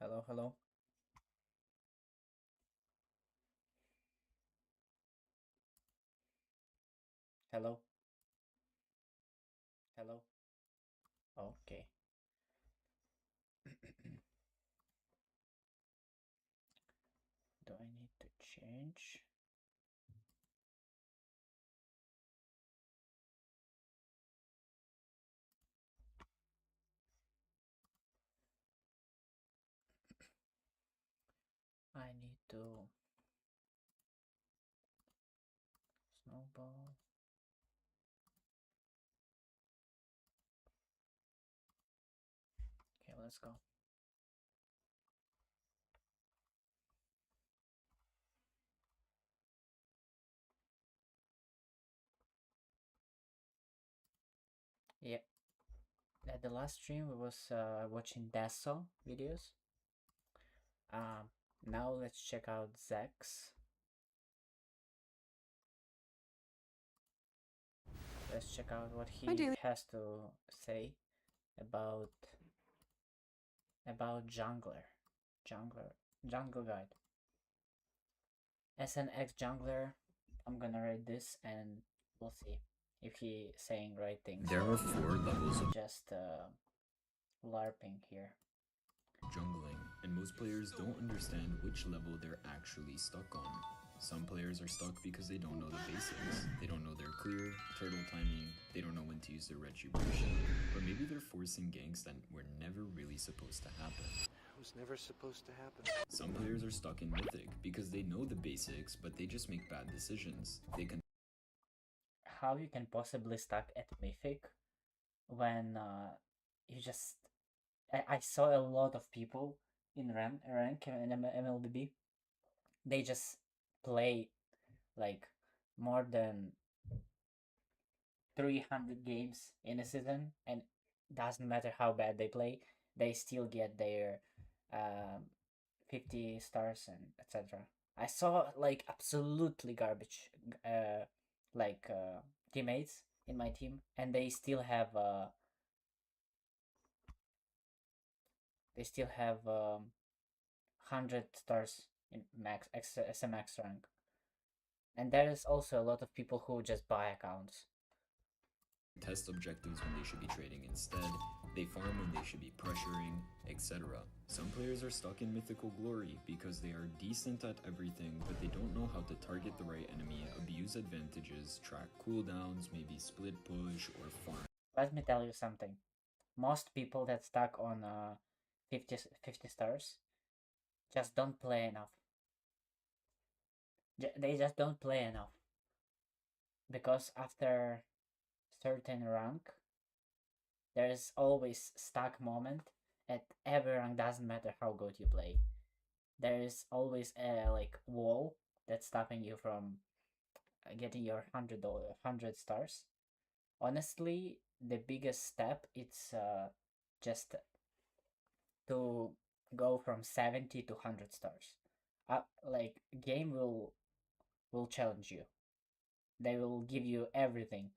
Hello, hello, hello, hello. Okay. Do I need to change? I need to snowball. Okay, let's go. Yeah. At the last stream, we was watching Dasso videos. Um, Now let's check out Zach's. Let's check out what he has to say about jungler, jungle guide. As an ex-jungler, I'm gonna read this and we'll see if he saying right things. There are 4 levels of just LARPing here. jungling, and most players don't understand which level they're actually stuck on. Some players are stuck because they don't know the basics. They don't know their clear, turtle timing, they don't know when to use their retribution, or maybe they're forcing ganks that were never really supposed to happen. It was never supposed to happen. Some players are stuck in Mythic because they know the basics, but they just make bad decisions. They can How you can possibly stuck at Mythic when you just... I saw a lot of people in rank in MLBB. They just play like more than 300 games in a season, and doesn't matter how bad they play, they still get their um, 50 stars and etc. I saw like absolutely garbage like teammates in my team, and they still have 100 stars in max as a max rank. And there is also a lot of people who just buy accounts. test objectives when they should be trading instead, they farm when they should be pressuring, etc. Some players are stuck in mythical glory because they are decent at everything, but they don't know how to target the right enemy, abuse advantages, track cooldowns, maybe split push, or farm. Let me tell you something. Most people that stuck on 50 stars just don't play enough. They just don't play enough. Because after certain rank, there is always stuck moment at every rank, doesn't matter how good you play. There is always a like wall that's stopping you from getting your $100 stars. Honestly, the biggest step it's just to go from 70 to 100 stars. Like game will challenge you. They will give you everything.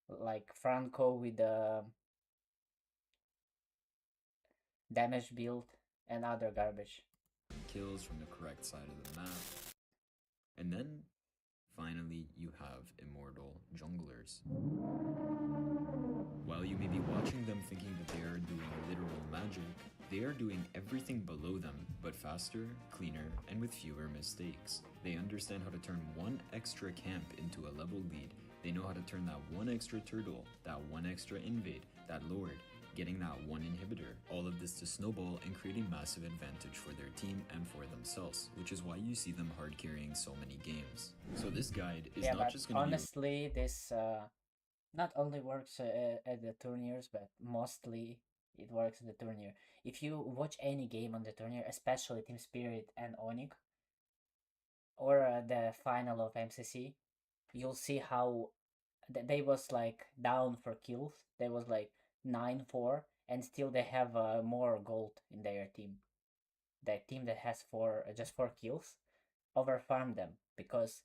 Like Franco with the damage build and other garbage. Kills from the correct side of the map. And then, finally, you have immortal junglers. While you may be watching them thinking that they are doing literal magic, they are doing everything below them, but faster, cleaner, and with fewer mistakes. They understand how to turn one extra camp into a level lead. They know how to turn that one extra turtle, that one extra invade, that lord, getting that one inhibitor. All of this to snowball and creating massive advantage for their team and for themselves, which is why you see them hard carrying so many games. So this guide is not just going to be... Honestly, this not only works at the tournaments, but mostly it works at the tournament. If you watch any game on the tournament, especially Team Spirit and Onyx, or the final of MCC, you'll see how they was like down for kills. They was like 9-4, and still they have more gold in their team. The team that has just 4 kills overfarm them because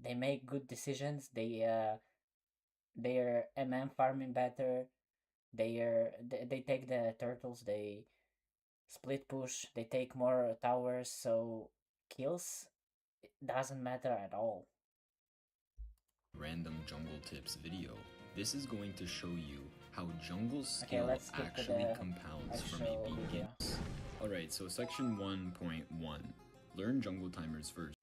they make good decisions. They're MM farming better. They take the turtles. split push, they take more towers, so kills it doesn't matter at all. Random jungle tips video. This is going to show you how jungle Okay, skill let's skip to actually the compounds from actual a video. beginner. Alright, so section 1.1. Learn jungle timers first.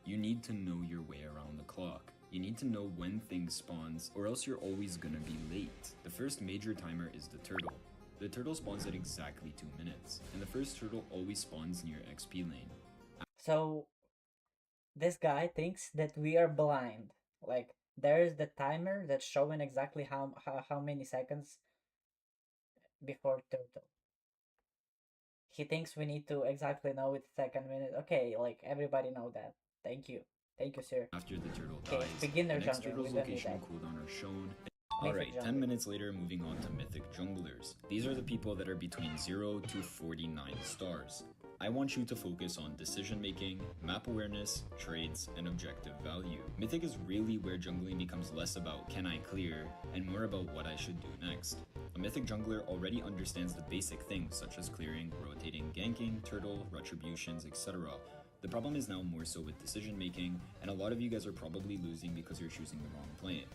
You need to know your way around the clock. You need to know when things spawns, or else you're always gonna be late. The first major timer is the turtle. The turtle spawns at exactly 2 minutes, and the first turtle always spawns near XP lane. So this guy thinks that we are blind. Like there is the timer that's showing exactly how many seconds before turtle. He thinks we need to exactly know it's second minute. Okay, like everybody know that. Thank you. Thank you, sir. After the turtle Okay, dies, beginner the next jungler, we turtle's don't need location that. and cooldown are shown. Mythic Alright, 10 jungler. minutes later, moving on to mythic junglers. These are the people that are between 0 to 49 stars. I want you to focus on decision making, map awareness, trades, and objective value. Mythic is really where jungling becomes less about can I clear, and more about what I should do next. A mythic jungler already understands the basic things such as clearing, rotating, ganking, turtle, retributions, etc. The problem is now more so with decision making, and a lot of you guys are probably losing because you're choosing the wrong plane.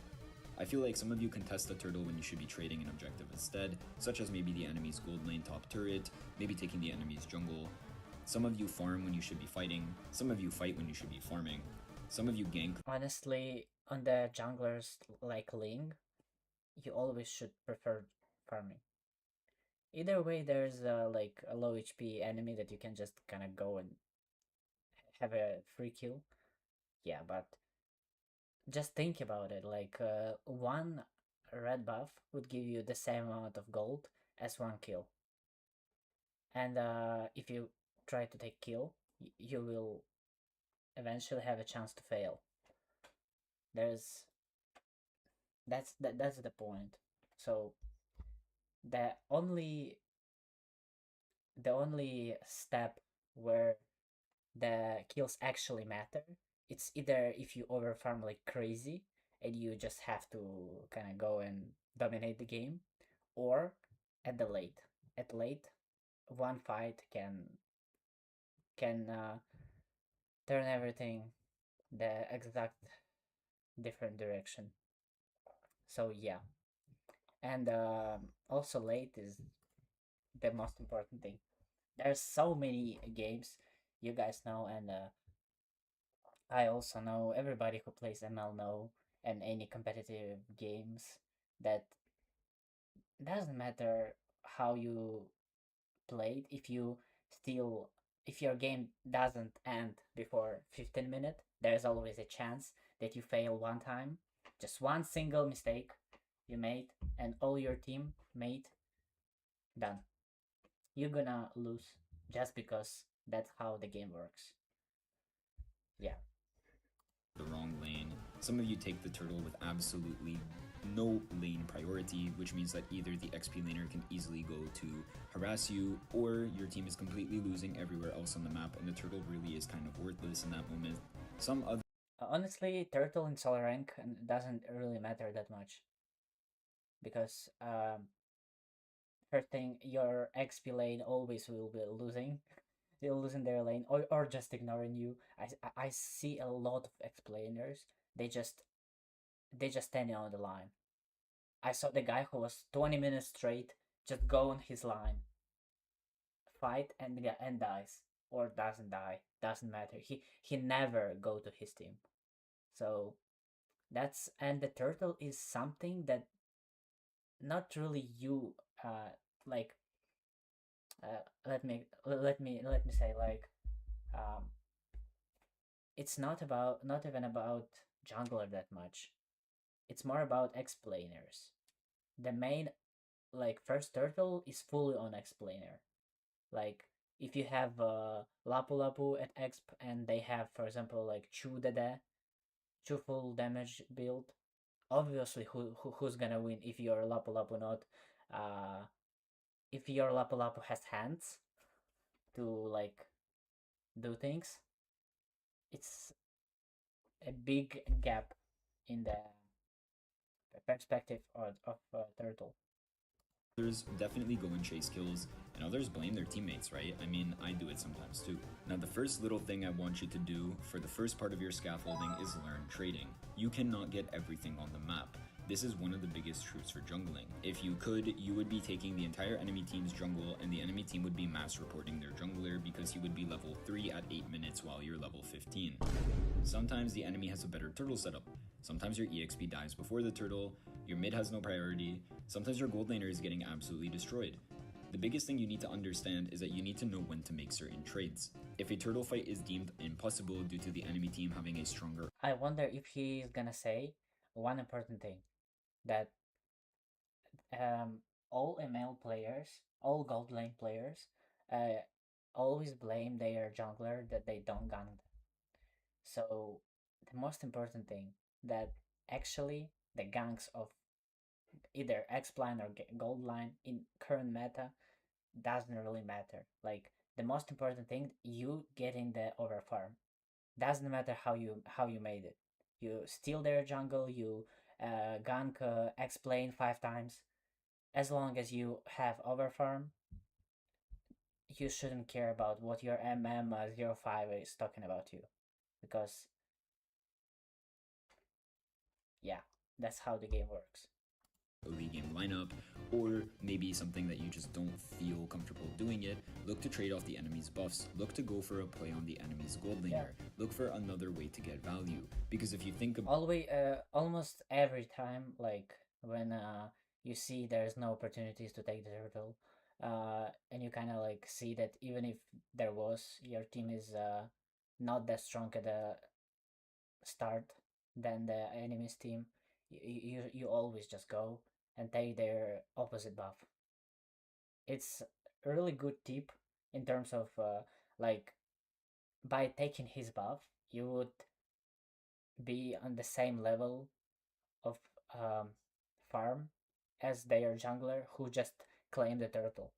I feel like some of you contest the turtle when you should be trading an objective instead, such as maybe the enemy's gold lane top turret, maybe taking the enemy's jungle. Some of you farm when you should be fighting, some of you fight when you should be farming, some of you gank. Honestly, on the junglers like Ling, you always should prefer farming. Either way, there's like a low HP enemy that you can just kind of go and have a free kill. Yeah, but just think about it. Like one red buff would give you the same amount of gold as one kill. And if you try to take kill, you will eventually have a chance to fail. There's that's the point. So the only step where the kills actually matter, it's either if you overfarm like crazy and you just have to kind of go and dominate the game, or at the late. At late, one fight can turn everything the exact different direction. So yeah, and also late is the most important thing. There's so many games you guys know, and I also know everybody who plays ML know, and any competitive games, that doesn't matter how you played, if you still, if your game doesn't end before 15 minutes, there's always a chance that you fail one time, just one single mistake you made, and all your team made, done. You're gonna lose just because that's how the game works. Yeah. The wrong lane. Some of you take the turtle with absolutely no lane priority, which means that either the XP laner can easily go to harass you, or your team is completely losing everywhere else on the map, and the turtle really is kind of worthless in that moment. Some other Honestly, turtle in solo rank doesn't really matter that much, because first thing, your XP lane always will be losing. They're losing their lane, or just ignoring you. I see a lot of explainers. They just standing on the line. I saw the guy who was 20 minutes straight just go on his line, fight and dies, or doesn't die. Doesn't matter. He never go to his team. So that's, and the turtle is something that not really you like let me say, like, um it's not even about jungler that much. It's more about explainers. The main, like, first turtle is fully on explainer. Like, if you have Lapu Lapu at exp and they have, for example, like Chu Dede, Chu full damage build, obviously who's gonna win if your Lapu Lapu not if your Lapu Lapu has hands to like do things. It's a big gap in the perspective of turtle. Others definitely go and chase kills, and others blame their teammates, right? I mean, I do it sometimes too. Now, the first little thing I want you to do for the first part of your scaffolding is learn trading. You cannot get everything on the map. This is one of the biggest truths for jungling. If you could, you would be taking the entire enemy team's jungle, and the enemy team would be mass reporting their jungler because he would be level 3 at 8 minutes while you're level 15. Sometimes the enemy has a better turtle setup. Sometimes your EXP dies before the turtle, your mid has no priority, sometimes your gold laner is getting absolutely destroyed. The biggest thing you need to understand is that you need to know when to make certain trades. If a turtle fight is deemed impossible due to the enemy team having a stronger... I wonder if he's gonna say one important thing, that all ML players, all gold lane players, always blame their jungler that they don't gank them. So the most important thing, that actually the ganks of either X-Line or Gold Line in current meta doesn't really matter. Like, the most important thing, you getting the overfarm. Doesn't matter how you made it. You steal their jungle, you gank X-Plane 5 times. As long as you have overfarm, you shouldn't care about what your MM05 is talking about you. Because, yeah, that's how the game works. early game lineup, or maybe something that you just don't feel comfortable doing it, look to trade off the enemy's buffs, look to go for a play on the enemy's gold laner, look for another way to get value. Because if you think about almost every time, like when you see there's no opportunities to take the turtle, and you kind of like see that even if there was, your team is not that strong at the start than the enemy's team, you always just go and take their opposite buff. It's a really good tip in terms of like, by taking his buff, you would be on the same level of farm as their jungler who just claimed the turtle.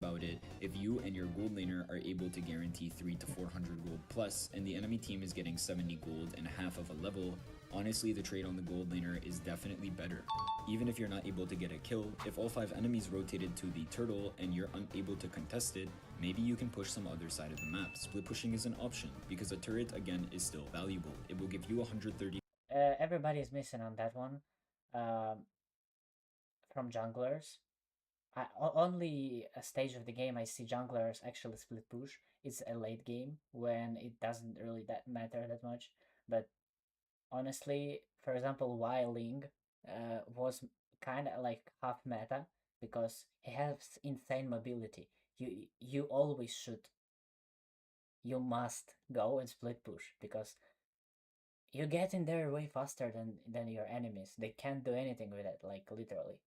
it, if you and your gold laner are able to guarantee 300 to 400 gold plus, and the enemy team is getting 70 gold and half of a level, honestly the trade on the gold laner is definitely better. Even if you're not able to get a kill, if all 5 enemies rotated to the turtle and you're unable to contest it, maybe you can push some other side of the map. Split pushing is an option, because a turret again is still valuable. It will give you 130. Everybody is missing on that one. From junglers, only a stage of the game I see junglers actually split push. It's a late game when it doesn't really matter that much. But honestly, for example, Ling was kind of like half meta because he has insane mobility. You always should. You must go and split push because you get in there way faster than your enemies. They can't do anything with it, like literally.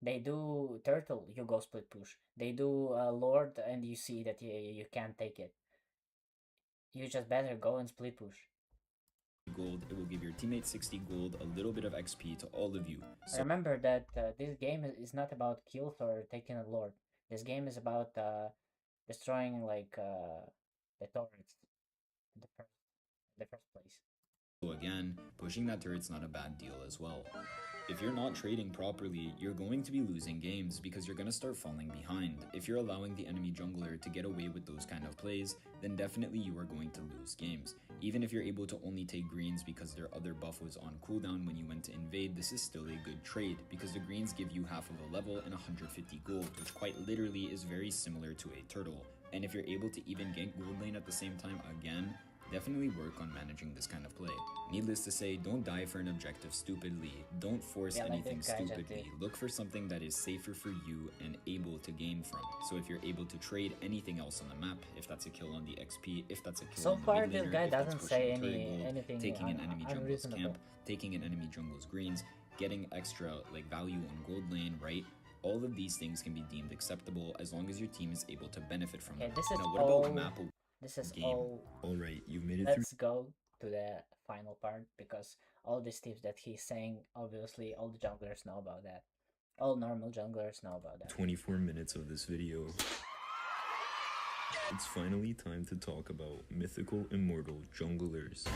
They do turtle, you go split push. They do lord, and you see that you can't take it. You just better go and split push. Gold, it will give your teammate 60 gold, a little bit of XP to all of you. So remember that this game is not about kills or taking a lord. This game is about destroying like the turrets in the first place. So again, pushing that turret's not a bad deal as well. If you're not trading properly, you're going to be losing games because you're going to start falling behind. If you're allowing the enemy jungler to get away with those kind of plays, then definitely you are going to lose games. Even if you're able to only take greens because their other buff was on cooldown when you went to invade, this is still a good trade because the greens give you half of a level and 150 gold, which quite literally is very similar to a turtle. And if you're able to even gank gold lane at the same time again, definitely work on managing this kind of play. Needless to say, don't die for an objective stupidly. Don't force anything stupidly. Look for something that is safer for you and able to gain from. So if you're able to trade anything else on the map, if that's a kill on the XP, if that's a kill so on the far mid laner, this guy if that's doesn't pushing say gold, anything taking an enemy jungle's unreasonable. camp, taking an enemy jungle's greens, getting extra like value on gold lane, right? All of these things can be deemed acceptable as long as your team is able to benefit from them. This is now, what all, about map this is game? all. Alright, you've made it Let's go to the final part because all these tips that he's saying, obviously all the junglers know about that. All normal junglers know about that. 24 minutes of this video. It's finally time to talk about mythical immortal junglers.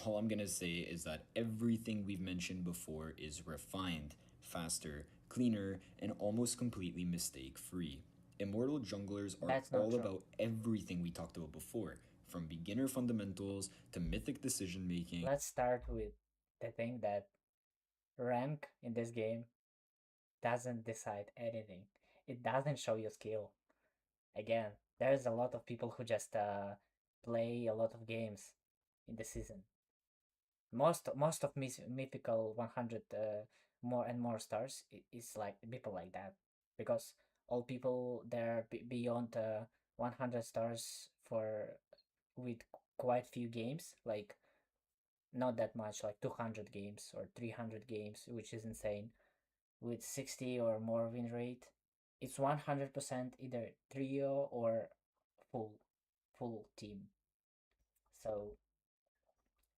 All I'm gonna say is that everything we've mentioned before is refined, faster, cleaner, and almost completely mistake free. Immortal junglers are That's not all true. about everything we talked about before, from beginner fundamentals to mythic decision making. Let's start with the thing that rank in this game doesn't decide anything. It doesn't show you skill. Again, there's a lot of people who just play a lot of games in the season. Most of mythical 100 more and more stars is like people like that, because all people there beyond 100 stars for with quite few games, like not that much, like 200 games or 300 games, which is insane, with 60 or more win rate. It's 100% either trio or full team. So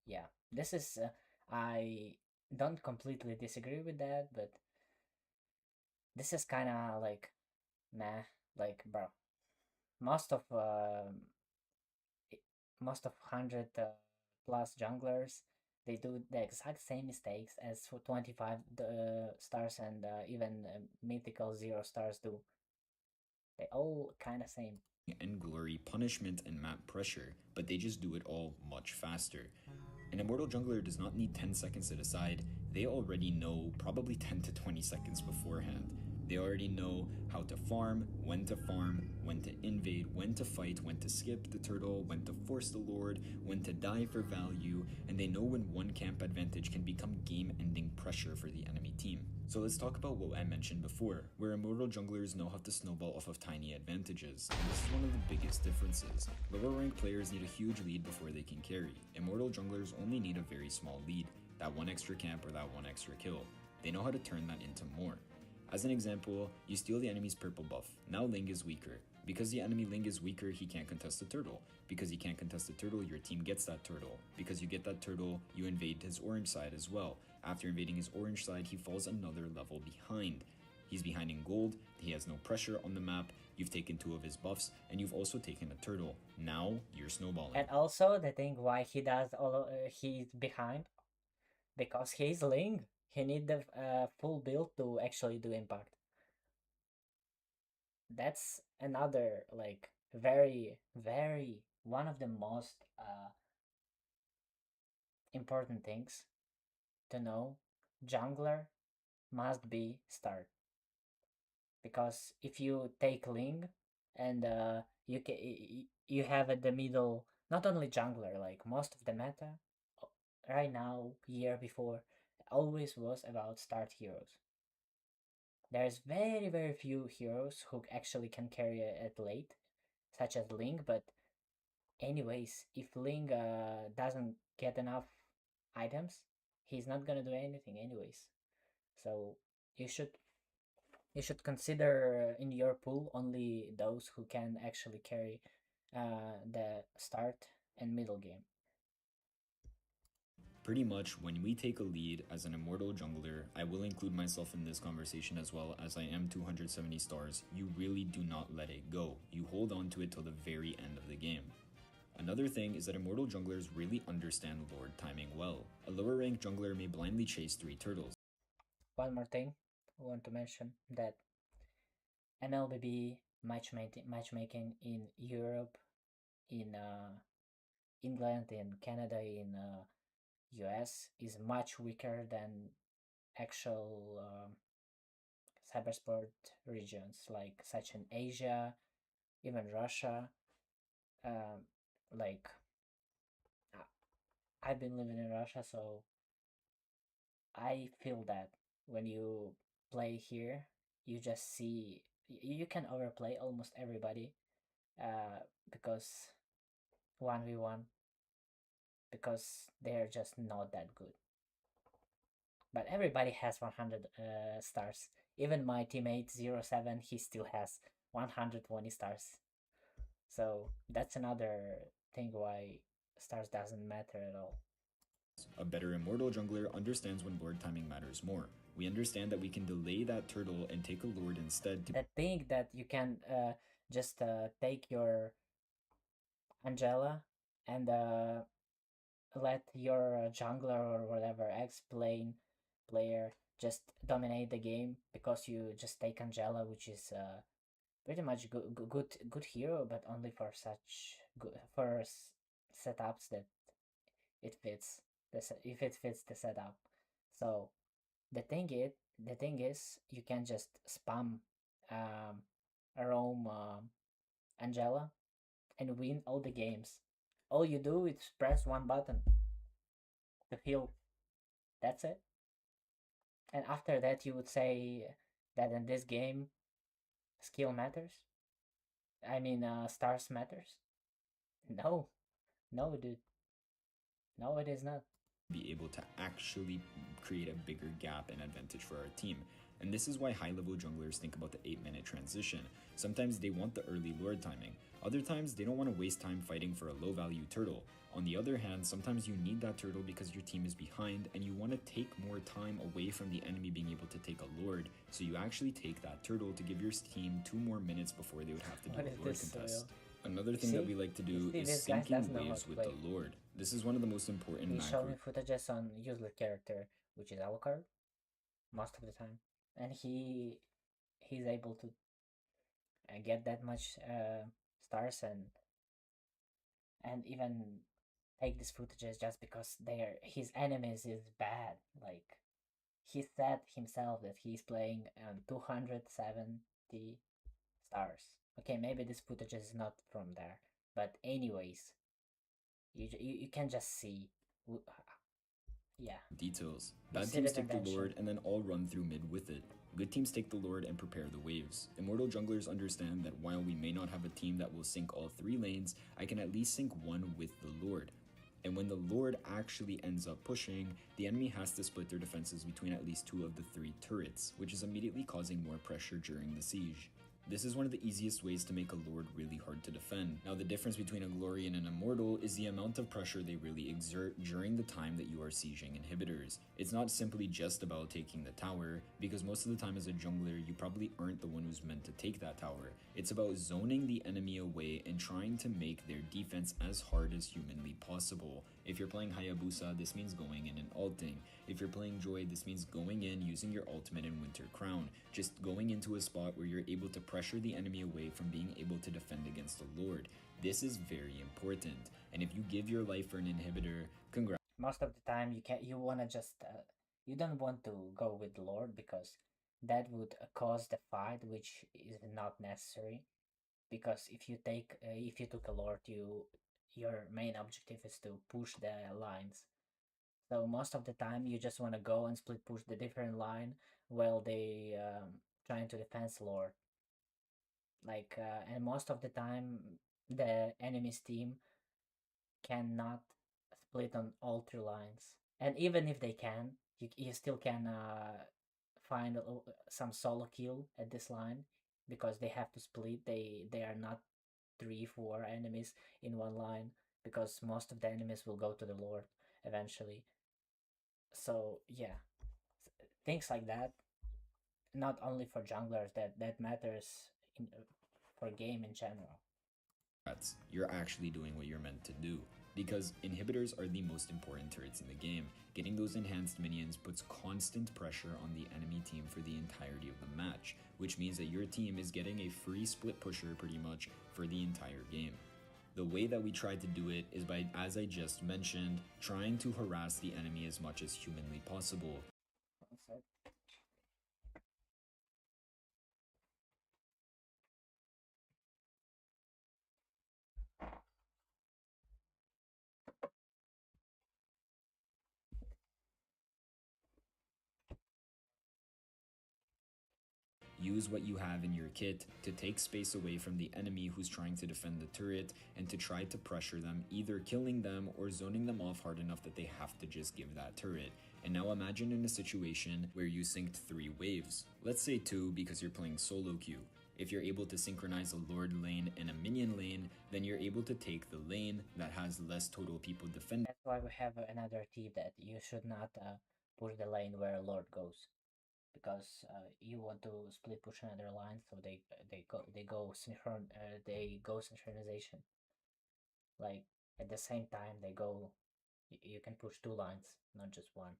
yeah, this is I don't completely disagree with that, but this is kind of like meh. Like, bro, most of most of 100 plus junglers, they do the exact same mistakes as for 25 stars and even mythical 0 stars do. They all kind of same. And glory, punishment, and map pressure, but they just do it all much faster. An immortal jungler does not need 10 seconds to decide, they already know probably 10 to 20 seconds beforehand. They already know how to farm, when to invade, when to fight, when to skip the turtle, when to force the lord, when to die for value, and they know when one camp advantage can become game-ending pressure for the enemy team. So let's talk about what I mentioned before, where immortal junglers know how to snowball off of tiny advantages, and this is one of the biggest differences. Lower ranked players need a huge lead before they can carry. Immortal junglers only need a very small lead, that one extra camp or that one extra kill. They know how to turn that into more. As an example, you steal the enemy's purple buff. Now Ling is weaker. Because the enemy Ling is weaker, he can't contest the turtle. Because he can't contest the turtle, your team gets that turtle. Because you get that turtle, you invade his orange side as well. After invading his orange side, he falls another level behind. He's behind in gold, he has no pressure on the map, you've taken 2 of his buffs, and you've also taken a turtle. Now, you're snowballing. And also the thing why he does all he's behind, because he's Ling. He need the full build to actually do impact. That's another like very one of the most important things to know. Jungler must be start, because if you take Ling and you have at the middle not only jungler, like most of the meta right now, year before, always was about start heroes. There's very few heroes who actually can carry it late, such as Ling, but anyways, if Ling doesn't get enough items, he's not gonna do anything anyways. So you should you should consider in your pool only those who can actually carry the start and middle game. Pretty much, when we take a lead as an immortal jungler, I will include myself in this conversation as well, as I am 270 stars, you really do not let it go. You hold on to it till the very end of the game. Another thing is that immortal junglers really understand lord timing well. A lower ranked jungler may blindly chase 3 turtles. One more thing I want to mention, that MLBB matchmaking in Europe, in England, in Canada, in US is much weaker than actual cybersport regions, like such in Asia, even Russia. Um, like I've been living in Russia, so I feel that when you play here, you just see you can overplay almost everybody, because 1v1, because they're just not that good. But everybody has 100 stars. Even my teammate 07, he still has 120 stars. So that's another thing why stars doesn't matter at all. A better immortal jungler understands when lord timing matters more. We understand that we can delay that turtle and take a lord instead to That thing that you can just take your Angela and let your jungler or whatever explain player just dominate the game because you just take Angela, which is pretty much good hero, but only for such good for setups that it fits if it fits the setup. So the thing is you can just spam um roam Angela and win all the games. All you do is press one button to heal. That's it. And after that, you would say that in this game, skill matters. I mean, stars matters. No, no, dude. No, it is not. Be able to actually create a bigger gap and advantage for our team. And this is why high level junglers think about the 8-minute transition. Sometimes they want the early lord timing, other times they don't want to waste time fighting for a low value turtle. On the other hand, sometimes you need that turtle because your team is behind and you want to take more time away from the enemy being able to take a lord, so you actually take that turtle to give your team 2 more minutes before they would have to do What a is lord this, contest. Another thing that we like to do is this guy syncing doesn't know how waves to with play. the lord. This is one of the most important He's macro showing footages on useless character, which is Alucard, most of the time, and he's able to get that much stars and even take these footages just because they're his enemies is bad. Like he said himself that he's playing 270 stars. Okay, maybe this footage is not from there, but anyways, you can just see, yeah, details. you Bad see teams the take the dimension. lord and then all run through mid with it. Good teams take the lord and prepare the waves. Immortal junglers understand that while we may not have a team that will sync all 3 lanes, I can at least sync one with the lord. And when the lord actually ends up pushing, the enemy has to split their defenses between at least 2 of the 3 turrets, which is immediately causing more pressure during the siege. This is one of the easiest ways to make a lord really hard to defend. Now, the difference between a glory and an immortal is the amount of pressure they really exert during the time that you are sieging inhibitors. It's not simply just about taking the tower, because most of the time as a jungler, you probably aren't the one who's meant to take that tower. It's about zoning the enemy away and trying to make their defense as hard as humanly possible. If you're playing Hayabusa, this means going in and ulting. If you're playing Joy, this means going in using your ultimate in Winter Crown. Just going into a spot where you're able to pressure the enemy away from being able to defend against the Lord. This is very important. And if you give your life for an inhibitor, congrats. Most of the time, you wanna just you don't want to go with the Lord because that would cause the fight, which is not necessary. Because if you took a Lord, your main objective is to push the lines. So most of the time, you just want to go and split push the different line while they trying to defense Lord. Like and most of the time, the enemy's team cannot split on all 3 lines. And even if they can, you still can find some solo kill at this line because they have to split. They are not 3 4 enemies in one line because most of the enemies will go to the Lord eventually. So yeah, things like that. Not only for junglers that matters in, for game in general. You're actually doing what you're meant to do. Because inhibitors are the most important turrets in the game. Getting those enhanced minions puts constant pressure on the enemy team for the entirety of the match, which means that your team is getting a free split pusher pretty much for the entire game. The way that we try to do it is by, as I just mentioned, trying to harass the enemy as much as humanly possible. Use what you have in your kit to take space away from the enemy who's trying to defend the turret and to try to pressure them, either killing them or zoning them off hard enough that they have to just give that turret. And now imagine in a situation where you synced 3 waves. Let's say 2 because you're playing solo queue. If you're able to synchronize a Lord lane and a minion lane, then you're able to take the lane that has less total people defending. That's why we have another tip that you should not push the lane where Lord goes, because you want to split push another line, so they go synchronization. Like at the same time they go You can push two lines, not just one.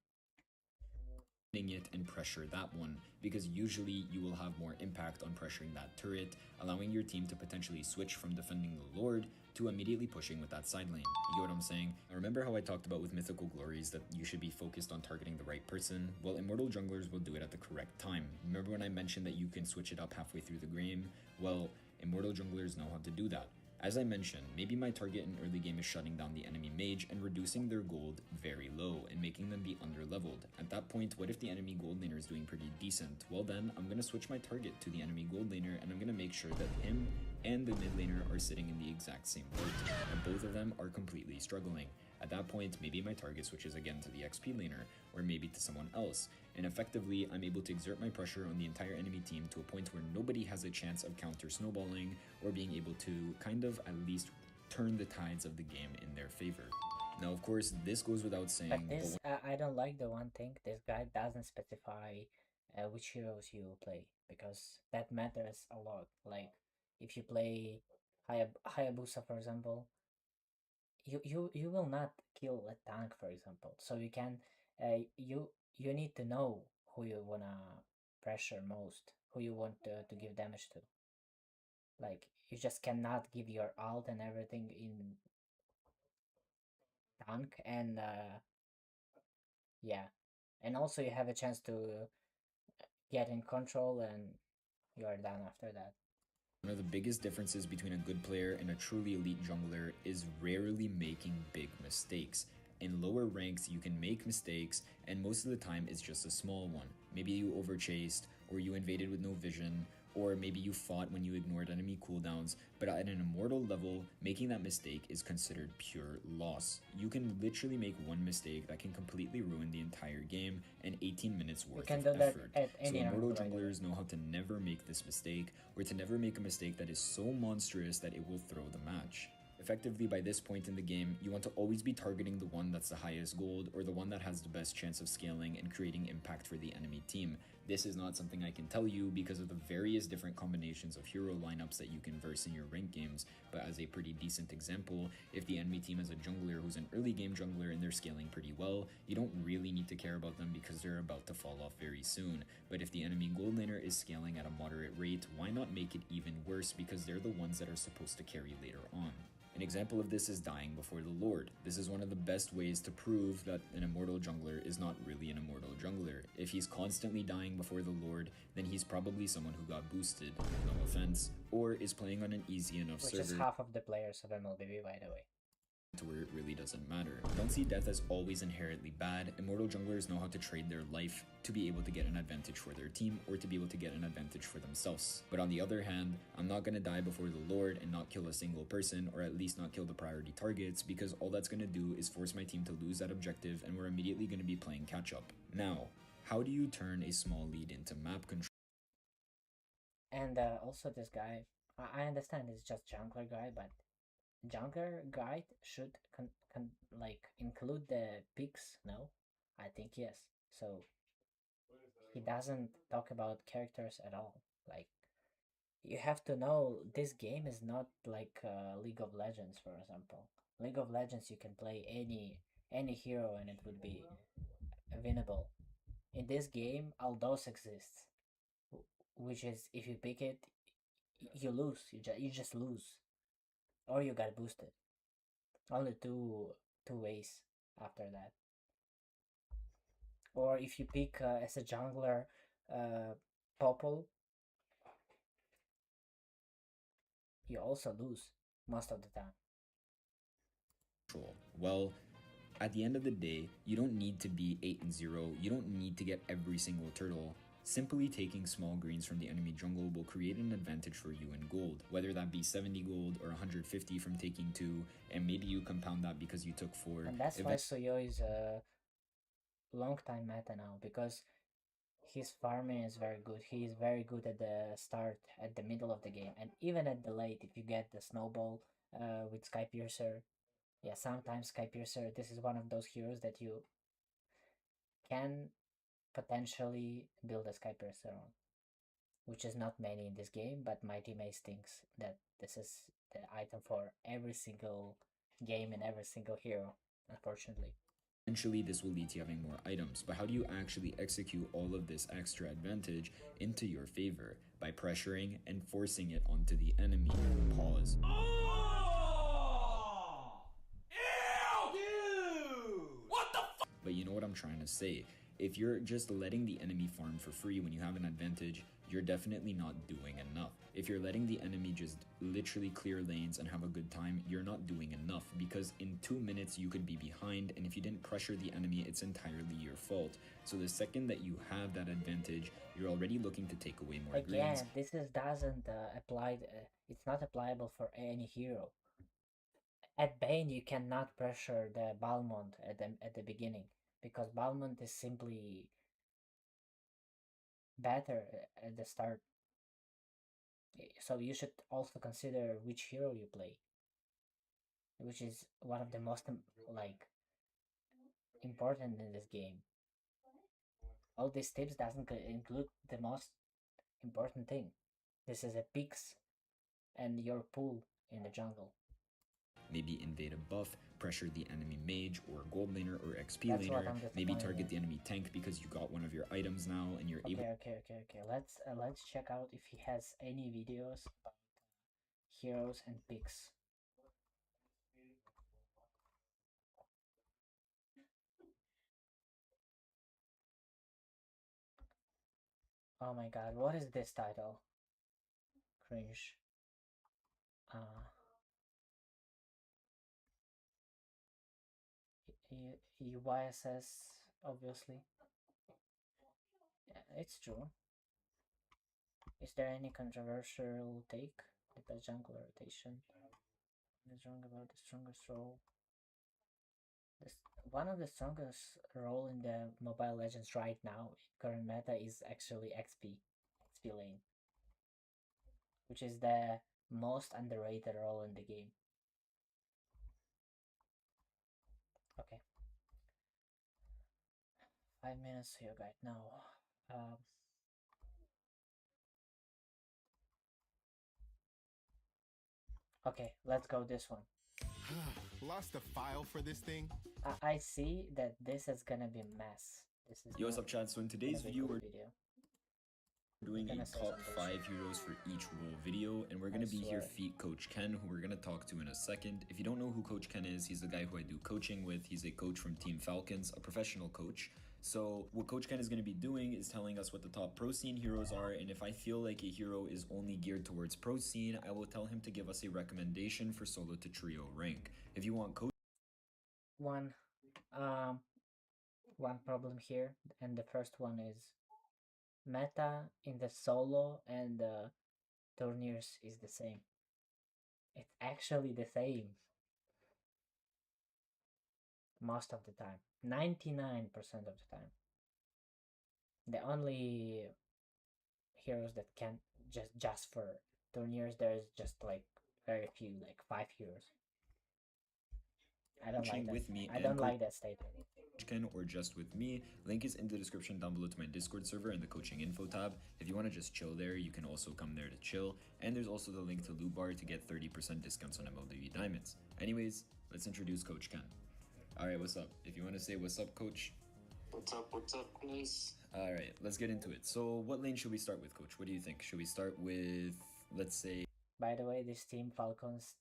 It and pressure that one, because usually you will have more impact on pressuring that turret, allowing your team to potentially switch from defending the Lord to immediately pushing with that side lane. You get what I'm saying? I remember how I talked about with Mythical Glories that you should be focused on targeting the right person? Well, Immortal Junglers will do it at the correct time. Remember when I mentioned that you can switch it up halfway through the game? Well, Immortal Junglers know how to do that. As I mentioned, maybe my target in early game is shutting down the enemy mage and reducing their gold very low and making them be underleveled. At that point, what if the enemy gold laner is doing pretty decent? Well then, I'm going to switch my target to the enemy gold laner and I'm going to make sure that him and the mid laner are sitting in the exact same boat, and both of them are completely struggling. At that point, maybe my target switches again to the XP laner, or maybe to someone else, and effectively, I'm able to exert my pressure on the entire enemy team to a point where nobody has a chance of counter snowballing, or being able to kind of at least turn the tides of the game in their favor. Now, of course, this goes without saying, But this, I don't like the one thing, this guide doesn't specify which heroes you play, because that matters a lot. Like, if you play Hayabusa, for example, you will not kill a tank, for example. So you can you need to know who you wanna pressure most, who you want to give damage to. Like you just cannot give your alt and everything in tank, and yeah, and also you have a chance to get in control, and you are done after that. one of the biggest differences between a good player and a truly elite jungler is rarely making big mistakes. In lower ranks, you can make mistakes, and most of the time it's just a small one. Maybe you overchased, or you invaded with no vision, or maybe you fought when you ignored enemy cooldowns, but at an immortal level, making that mistake is considered pure loss. You can literally make one mistake that can completely ruin the entire game and 18 minutes worth can of do that effort. at So any immortal rank, by the way. junglers know how to never make this mistake, or to never make a mistake that is so monstrous that it will throw the match. Effectively, by this point in the game, you want to always be targeting the one that's the highest gold, or the one that has the best chance of scaling and creating impact for the enemy team. This is not something I can tell you because of the various different combinations of hero lineups that you can verse in your ranked games, but as a pretty decent example, if the enemy team has a jungler who's an early game jungler and they're scaling pretty well, you don't really need to care about them because they're about to fall off very soon. But if the enemy gold laner is scaling at a moderate rate, why not make it even worse because they're the ones that are supposed to carry later on? An example of this is dying before the Lord. This is one of the best ways to prove that an immortal jungler is not really an immortal jungler. If he's constantly dying before the Lord, then he's probably someone who got boosted, no offense, or is playing on an easy enough Which server is half of the players of MLBB, by the way. to where it really doesn't matter. Don't see death as always inherently bad. Immortal junglers know how to trade their life to be able to get an advantage for their team or to be able to get an advantage for themselves. But on the other hand, I'm not going to die before the Lord and not kill a single person, or at least not kill the priority targets, because all that's going to do is force my team to lose that objective and we're immediately going to be playing catch up. Now, how do you turn a small lead into map control? And also this guy, I understand it's just jungler guy, but jungler guide should like include the picks, no? I think yes. So he doesn't talk about characters at all. Like you have to know this game is not like League of Legends, for example. League of Legends you can play any hero and it would be winnable. In this game, Aldos exists, which is if you pick it, you lose. You just lose, or you got boosted. Only two ways after that. Or if you pick as a jungler, Popple, you also lose most of the time. Well, at the end of the day, you don't need to be 8-0, you don't need to get every single turtle. Simply taking small greens from the enemy jungle will create an advantage for you in gold, whether that be 70 gold or 150 from taking 2, and maybe you compound that because you took 4. And that's why Suyo is a long time meta now, because his farming is very good. He is very good at the start, at the middle of the game, and even at the late. If you get the snowball with Skypiercer, yeah, sometimes Skypiercer. This is one of those heroes that you can potentially build a Skypiercer on, which is not many in this game. But my teammate thinks that this is the item for every single game and every single hero. unfortunately. Eventually, this will lead to having more items, but how do you actually execute all of this extra advantage into your favor? By pressuring and forcing it onto the enemy. Pause. But you know what I'm trying to say. If you're just letting the enemy farm for free when you have an advantage, you're definitely not doing enough. If you're letting the enemy just literally clear lanes and have a good time, you're not doing enough, because in 2 minutes you could be behind, and if you didn't pressure the enemy, it's entirely your fault. So the second that you have that advantage, you're already looking to take away more Again, greens. this doesn't apply. It's not applicable for any hero. At Bane, you cannot pressure the Balmond at the beginning, because Balmond is simply better at the start. So you should also consider which hero you play, which is one of the most like important in this game. All these tips doesn't include the most important thing. This is a picks and your pool in the jungle. Maybe invade a buff, pressure the enemy mage or gold laner or XP That's what laner, I'm maybe disappointed target in. the enemy tank because you got one of your items now and you're able. Okay. Let's check out if he has any videos about heroes and picks. Oh my god, what is this title? Cringe. UYSS, obviously. Yeah, it's true. Is there any controversial take? The best jungle rotation. What is wrong about the strongest role? This, one of the strongest role in the Mobile Legends right now in current meta is actually XP lane, which is the most underrated role in the game. Okay, 5 minutes here, guys. Now, okay, let's go this one. Lost the file for this thing. I see that this is gonna be a mess. This is Yo, what's up, Chad? So in today's video, we're doing a top 5 heroes for each role video, and we're going to be here feat Coach Ken, who we're going to talk to in a second. If you don't know who Coach Ken is, he's the guy who I do coaching with. He's a coach from Team Falcons, a professional coach. So what Coach Ken is going to be doing is telling us what the top pro scene heroes are, and if I feel like a hero is only geared towards pro scene, I will tell him to give us a recommendation for solo to trio rank. If you want coach one problem here, and the first one is meta in the solo and the tourneys is the same. It's actually the same most of the time, 99% of the time. The only heroes that can just for tourneys, there's just like very few, like 5 heroes. I don't like that. with me I don't like that statement. Ken or just with me. Link is in the description down below to my Discord server and the coaching info tab. If you want to just chill there, you can also come there to chill. And there's also the link to Loot Bar to get 30% discounts on MLBB diamonds. Anyways, let's introduce Coach Ken. Alright, what's up? If you want to say what's up, Coach. What's up, guys? Alright, let's get into it. So what lane should we start with, Coach? What do you think? Should we start with, let's say... By the way, this Team Falcons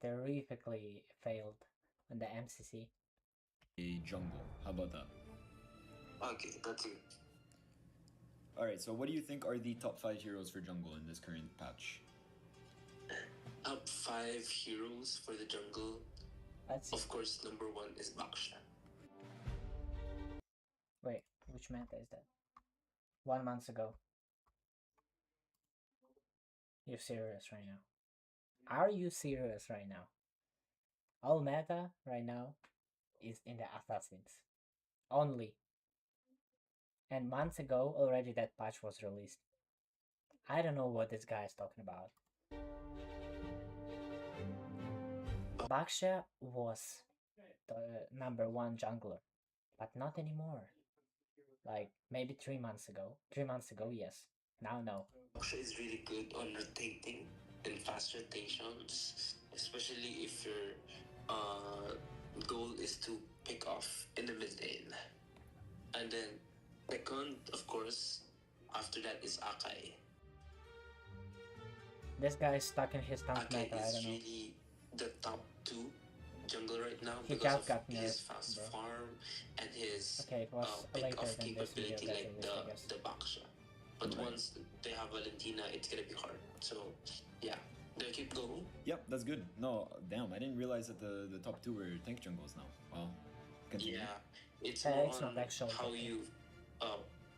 terrifically failed on the MCC. A jungle. How about that? Okay, that's it. Alright, so what do you think are the top 5 heroes for jungle in this current patch? Top 5 heroes for the jungle. Let's see. Of course, number 1 is Baksha. Wait, which meta is that? 1 month ago. You serious right now? Are you serious right now? All meta right now is in the assassins only, and months ago already that patch was released. I don't know what this guy is talking about. Baksha was the number 1 jungler, but not anymore. Like maybe 3 months ago. 3 months ago, yes. Now no. Baksha is really good on rotating and fast rotations, especially if you're goal is to pick off in the mid lane. And then second, of course, after that is Akai. This guy is stuck in his tank Akai meta, I is don't know. really the top 2 jungle right now He because just of got his nerfed, fast bro. farm and his Okay, it was pick later off than this video capability that like released, I guess. the Baksha. But Right. once they have Valentina, it's gonna be hard. So yeah, they keep going. Yep, that's good. No, damn, I didn't realize that the top two were tank jungles now. Well, continue. Yeah, it's more It's on not actually how that you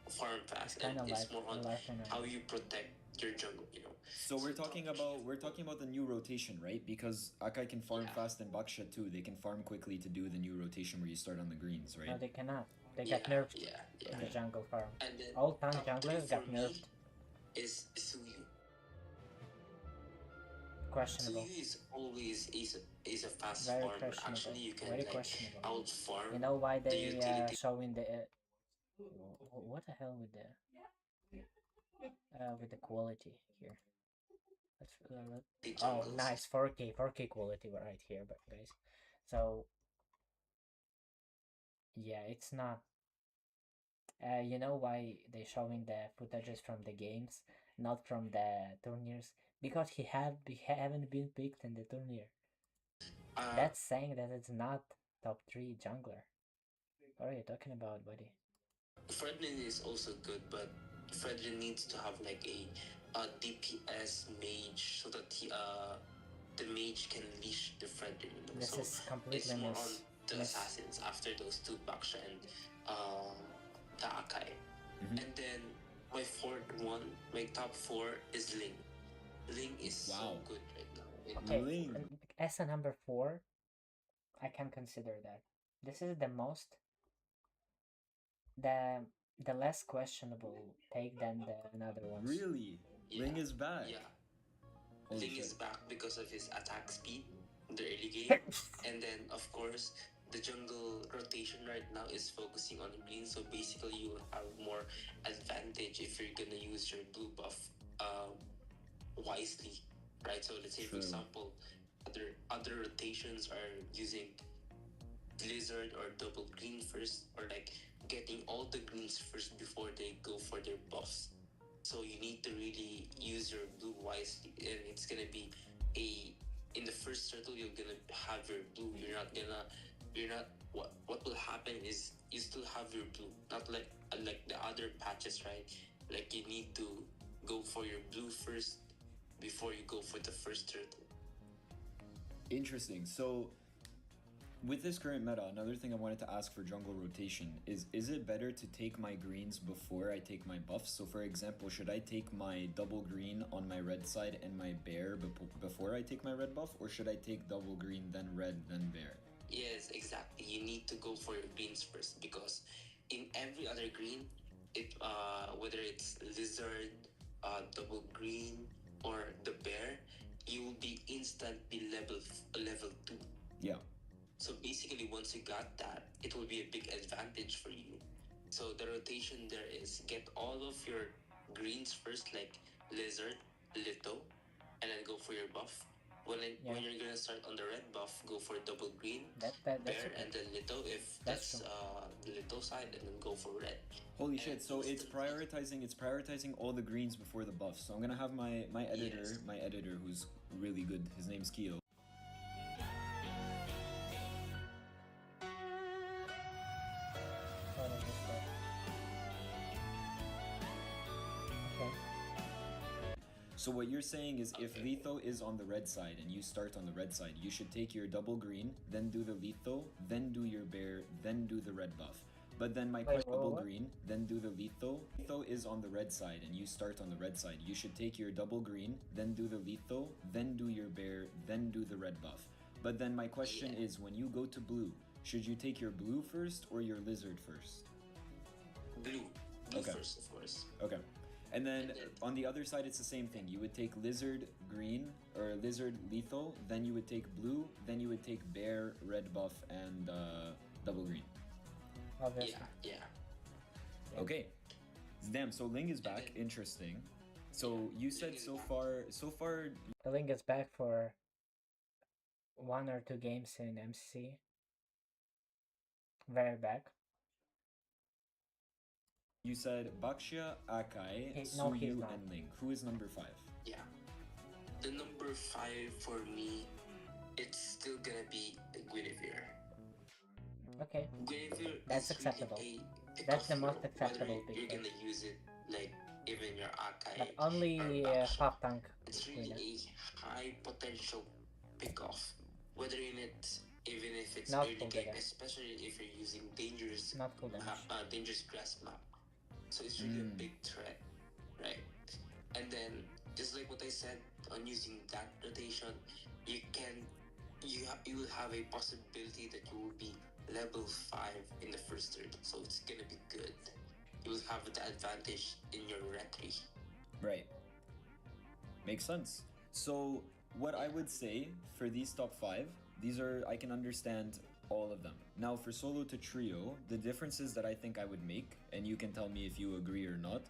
farm fast, and kinda it's like more on life and how you protect your jungle. You know. So we're talking about the new rotation, right? Because Akai can farm Yeah. fast and Baksha too. They can farm quickly to do the new rotation where you start on the greens, right? No, they cannot. They Yeah, got nerfed yeah, in yeah. the jungle farm. And then All tank top three junglers got for me nerfed. is Suyu. Questionable. Suyu is always is a fast Very farmer. questionable. Actually, you can Very like questionable. out farm. You know why the they utility. showing the what the hell with the quality here? Let's oh, jungles. nice 4K quality right here, but guys. So yeah, it's not. You know why they showing the footages from the games, not from the tournaments? Because he haven't been picked in the tournament. That's saying that it's not top 3 jungler. What are you talking about, buddy? Fredlin is also good, but Fredlin needs to have like a DPS mage so that the mage can leash the Fredlin. You know? This so is completely it's more on the assassins after those two Baksha and the Akai. Mhm. And then my fourth one, my top 4 is Ling. Ling is so Wow. good right now. Okay, Ling. and as a number 4, I can consider that. This is the most the less questionable take than the another ones. Really? Yeah. Ling is back. Yeah. Holy Ling shit. is back because of his attack speed in the early game. And then, of course, the jungle rotation right now is focusing on green. So basically, you will have more advantage if you're going to use your blue buff wisely, right? So let's say, for True. example, other rotations are using Blizzard or double green first, or like getting all the greens first before they go for their buffs. So you need to really use your blue wisely, and it's gonna be in the first turtle you're gonna have your blue. You're not. What will happen is you still have your blue, not like the other patches, right? Like you need to go for your blue first before you go for the first turtle. Interesting. So, with this current meta, another thing I wanted to ask for jungle rotation is it better to take my greens before I take my buffs? So, for example, should I take my double green on my red side and my bear before I take my red buff? Or should I take double green, then red, then bear? Yes, exactly. You need to go for your greens first because in every other green, whether it's lizard, double green, or the bear, you will be instantly level 2. Yeah. So basically, once you got that, it will be a big advantage for you. So the rotation there is get all of your greens first, like lizard, litho, and then go for your buff. When you're gonna start on the red buff, go for double green, That's bear, okay. and then litho if That's that's the litho side, and then go for red. Holy And shit! So it's prioritizing all the greens before the buffs. So I'm gonna have my editor who's really good. His name's Keo. Okay. So what you're saying is if Letho is on the red side and you start on the red side, you should take your double green, then do the Letho, then do your bear, then do the red buff. But then my question, double green, then do the Letho. Letho is on the red side and you start on the red side. You should take your double green, then do the Letho, then do your bear, then do the red buff. But then my question is when you go to blue, should you take your blue first or your lizard first? Blue Okay. first, of course. Okay. And then on the other side, it's the same thing. You would take lizard green or lizard lethal, then you would take blue, then you would take bear, red buff, and double green. Obviously. Yeah. Okay. Damn, so Ling is back. Interesting. So you said so far The link is back for 1 or 2 games in MCC. very back. You said Baxia, Akai, No, he's Suyu, not. and Ling. Who is number 5? Yeah. The number 5 for me, it's still gonna be Guinevere. Okay, Guinevere that's is acceptable. really a pick That's of the your most own, acceptable whether pick. you're gonna use it like even your Akai But only or Baxia. half tank. It's really a high potential pick off. Whether in it, even if it's Not early full game, damage. especially if you're using dangerous Not full damage. map, dangerous grass map. So it's really a big threat, right? And then just like what I said on using that rotation, you will have a possibility that you will be level 5 in the first third. So it's gonna be good. You will have the advantage in your retry. Right. Makes sense. So, what I would say for these top 5, I can understand all of them. Now, for solo to trio, the differences that I think I would make, and you can tell me if you agree or not,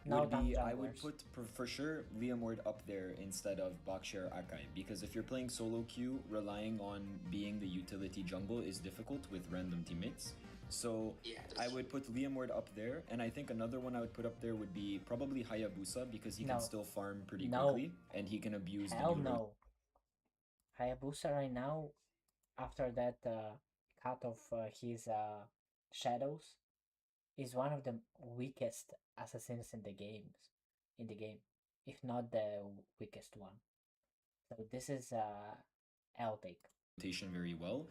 No would be tank I would junglers. put for sure Liamord up there instead of Bakshir Akai, because if you're playing solo queue, relying on being the utility jungle is difficult with random teammates. So Yeah, I would put Liamord up there, and I think another one I would put up there would be probably Hayabusa, because he No. can still farm pretty No. quickly and he can abuse Hell the no. Hayabusa right now, after that cut of his shadows, is one of the weakest assassins in the game, if not the weakest one. So this is L take. rotation very well.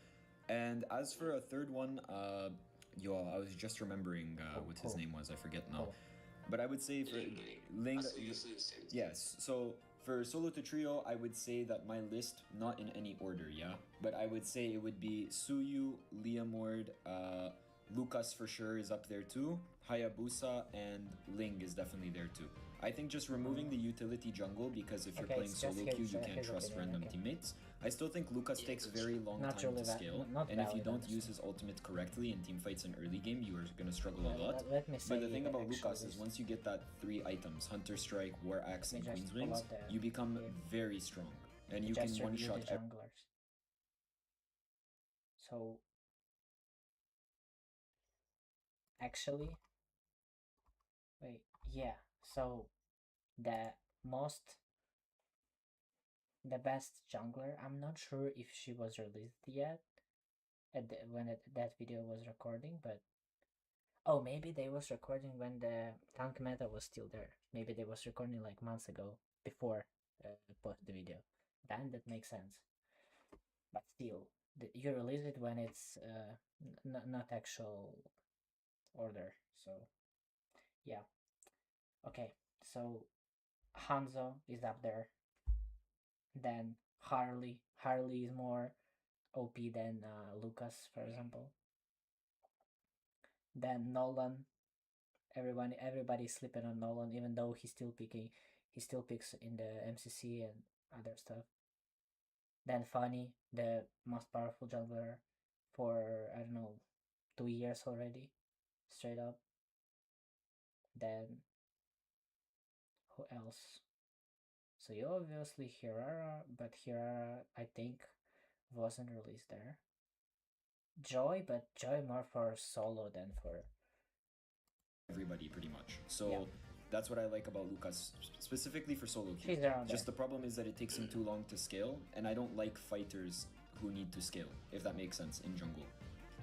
And as for a third one, I was just remembering what his name was. I forget now. Cool. But I would say for Ling, Yes. yes. So for solo to trio, I would say that my list, not in any order, yeah, but I would say it would be Suyu, Liamord, Lucas for sure is up there too, Hayabusa, and Ling is definitely there too. I think just removing the utility jungle, because if you're Okay, playing it's solo just queue, his, you can't his trust opinion, random okay. teammates. I still think Lucas takes very long Not time really to scale, not and if you valid, don't honestly. use his ultimate correctly in teamfights in early game, you are going to struggle a lot. Let me say. But the thing about actually Lucas is once you get that 3 items, Hunter Strike, War Axe, and Let me Queen's just pull Wings, out the you become game. very strong. And you can just review one-shot the junglers. So actually, wait, yeah. So the best jungler. I'm not sure if she was released yet when that video was recording, but oh, maybe they was recording when the tank meta was still there. Maybe they was recording like months ago before post the video. Then that makes sense. But still, you release it when it's not actual order. So yeah. Okay, so Hanzo is up there. Then Harley. Harley is more OP than Lucas, for example. Then Nolan. Everybody's sleeping on Nolan, even though he still picks in the MCC and other stuff. Then Funny, the most powerful jungler for I don't know 2 years already, straight up. Then who else? So you obviously Hirara, but Hirara I think wasn't released there. Joy, but Joy more for solo than for everybody pretty much. So yeah. that's what I like about Lucas, specifically for solo queue. She's around Just there. the problem is that it takes him too long to scale, and I don't like fighters who need to scale, if that makes sense, in jungle.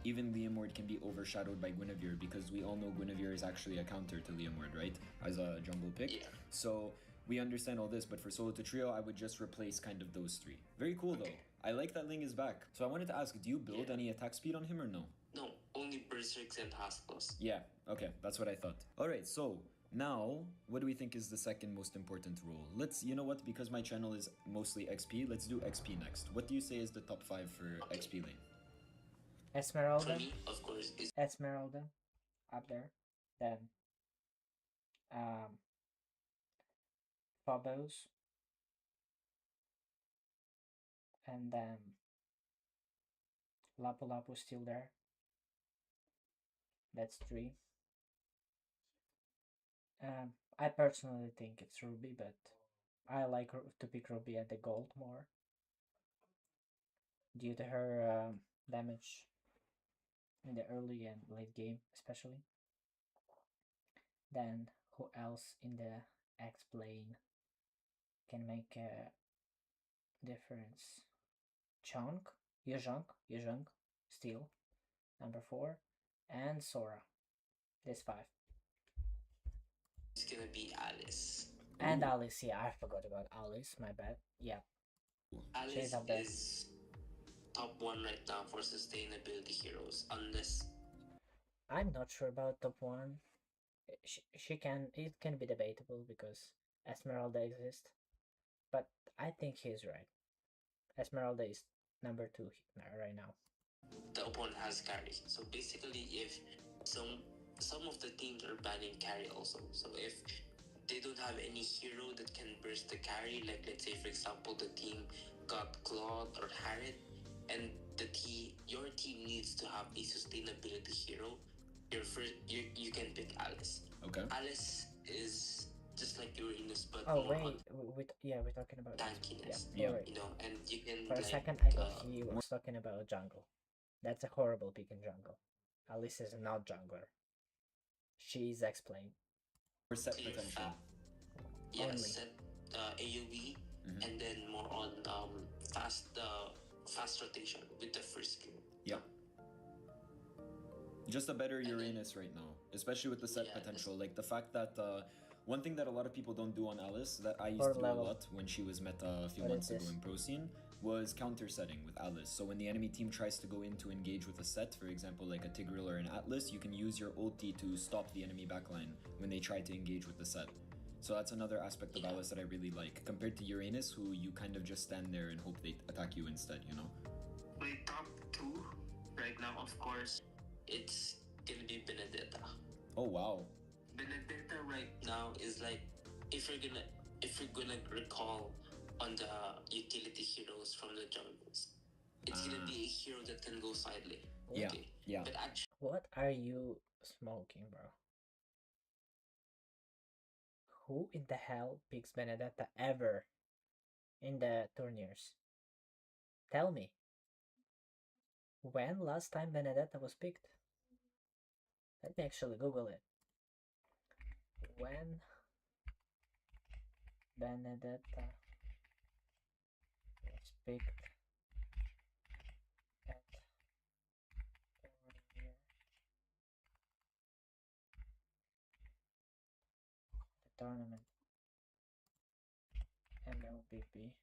Even Liamord can be overshadowed by Guinevere, because we all know Guinevere is actually a counter to Liamord, right? As a jungle pick. Yeah. So we understand all this, but for solo to trio, I would just replace kind of those 3. Very cool though. I like that Ling is back. So I wanted to ask, do you build any attack speed on him or no? No, only Berserks and Haskell's. Yeah, okay, that's what I thought. Alright, so now, what do we think is the second most important role? You know what, because my channel is mostly XP, let's do XP next. What do you say is the top 5 for XP lane? Esmeralda. For me, of course, is Esmeralda up there. Then Phobos. And then Lapu Lapu still there. That's 3. I personally think it's Ruby, but I like to pick Ruby at the gold more due to her damage in the early and late game, especially. Then who else in the X plane can make a difference? Chunk, Yuzhong, still number 4, and Sora. This 5. It's gonna be Alice. And Alice, yeah, I forgot about Alice, my bad. Yeah. Alice up there. is top 1 right now for sustainability heroes, unless I'm not sure about top 1. She can, it can be debatable because Esmeralda exists, but I think he's right. Esmeralda is number 2 right now. the opponent has carry. So basically, if some of the teams are banning carry also. So if they don't have any hero that can burst the carry, like let's say for example the team got Claude or Harriet, and your team needs to have a sustainability hero, you can pick Alice. Okay. Alice is just like Uranus, but Oh more wait, we're talking about tankiness. Yeah. You know, and you can For a like, second, I thought he was talking about jungle. That's a horrible pick in jungle. Alice is not jungler. She's explained. For set clear potential. Only. set AoE, and then more on fast rotation with the first skill. Yeah. Just a better Uranus right now, especially with the set Yeah, potential. Like the fact that one thing that a lot of people don't do on Alice that I used to do a lot when she was meta a few months ago in Pro Scene was counter setting with Alice. So when the enemy team tries to go in to engage with a set, for example like a Tigreal or an Atlas, you can use your ulti to stop the enemy backline when they try to engage with the set. So that's another aspect of Alice that I really like, compared to Uranus, who you kind of just stand there and hope they attack you instead, you know? My top 2 right now, of course, it's gonna be Benedetta. Oh wow. Benedetta right now is like, if you're gonna recall on the utility heroes from the jungles, it's gonna be a hero that can go side lane. Yeah, yeah. But actually, what are you smoking, bro? Who in the hell picks Benedetta ever in the tournaments? Tell me. When last time Benedetta was picked? Let me actually Google it. When Benedetta was picked at tournament. The tournament. MLBB.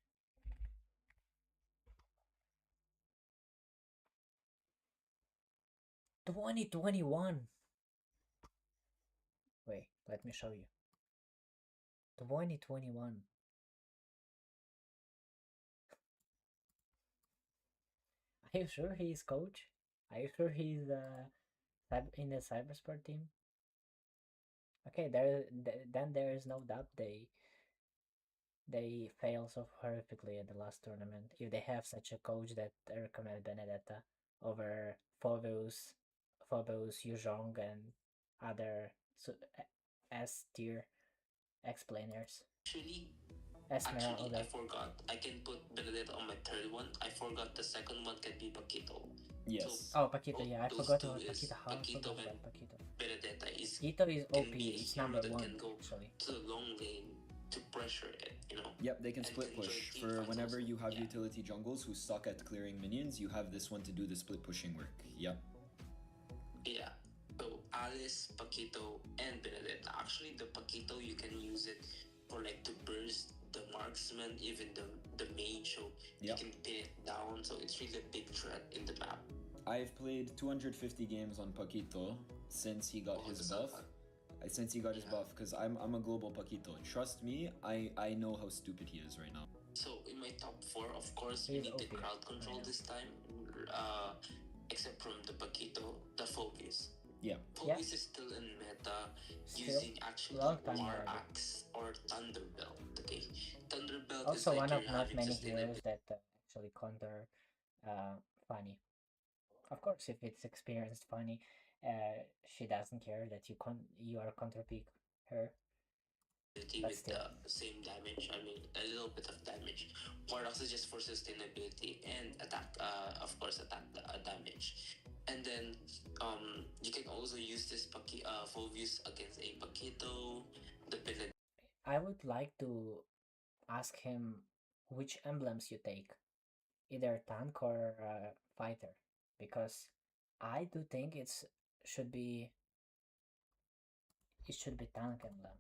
$2021. Wait, let me show you. 2021. Are you sure he's coach? Are you sure he's in the Cybersport team? Okay, then there is no doubt they fail so horrifically at the last tournament if they have such a coach that recommended Benedetta over Phobos, Yuzhong, and other S tier explainers. actually, Esmeralda. I forgot. I can put Benedetta on my third one. I forgot the second one can be Paquito. Yes. Oh, Paquito, yeah, I forgot about is Paquito. How I Paquito forgot and about Paquito? Benedetta is Paquito is can OP. be a It's hero number that 1 can go actually. to the long lane to pressure it, you know. Yep, they can And split can push. join team For fights whenever also. you have Yeah. utility jungles who suck at clearing minions, you have this one to do the split pushing work. Yep. Yeah. So Alice, Paquito, and Benedetta. Actually, the Paquito you can use it for like to burst the marksman, even the mage. So you can pin it down. So it's really a big threat in the map. I've played 250 games on Paquito since he got his buff. Since he got his buff, because I'm a global Paquito. Trust me, I know how stupid he is right now. So in my top 4, of course, we need the crowd control this time. Except from the Paquito, the Focus. Yeah. Focus is still in meta, using actually War Axe or Thunderbelt. Okay, Thunderbelt also is like one of not having many heroes that actually counter Fanny. Of course, if it's experienced Fanny, she doesn't care that you are counter pick her. with the same damage. I mean, a little bit of damage. Paradox is just for sustainability and attack. Of course, attack damage. And then You can also use this Phobius against a Paquito, the Pellet. I would like to ask him which emblems you take, either tank or fighter, because I do think should be it should be tank emblem.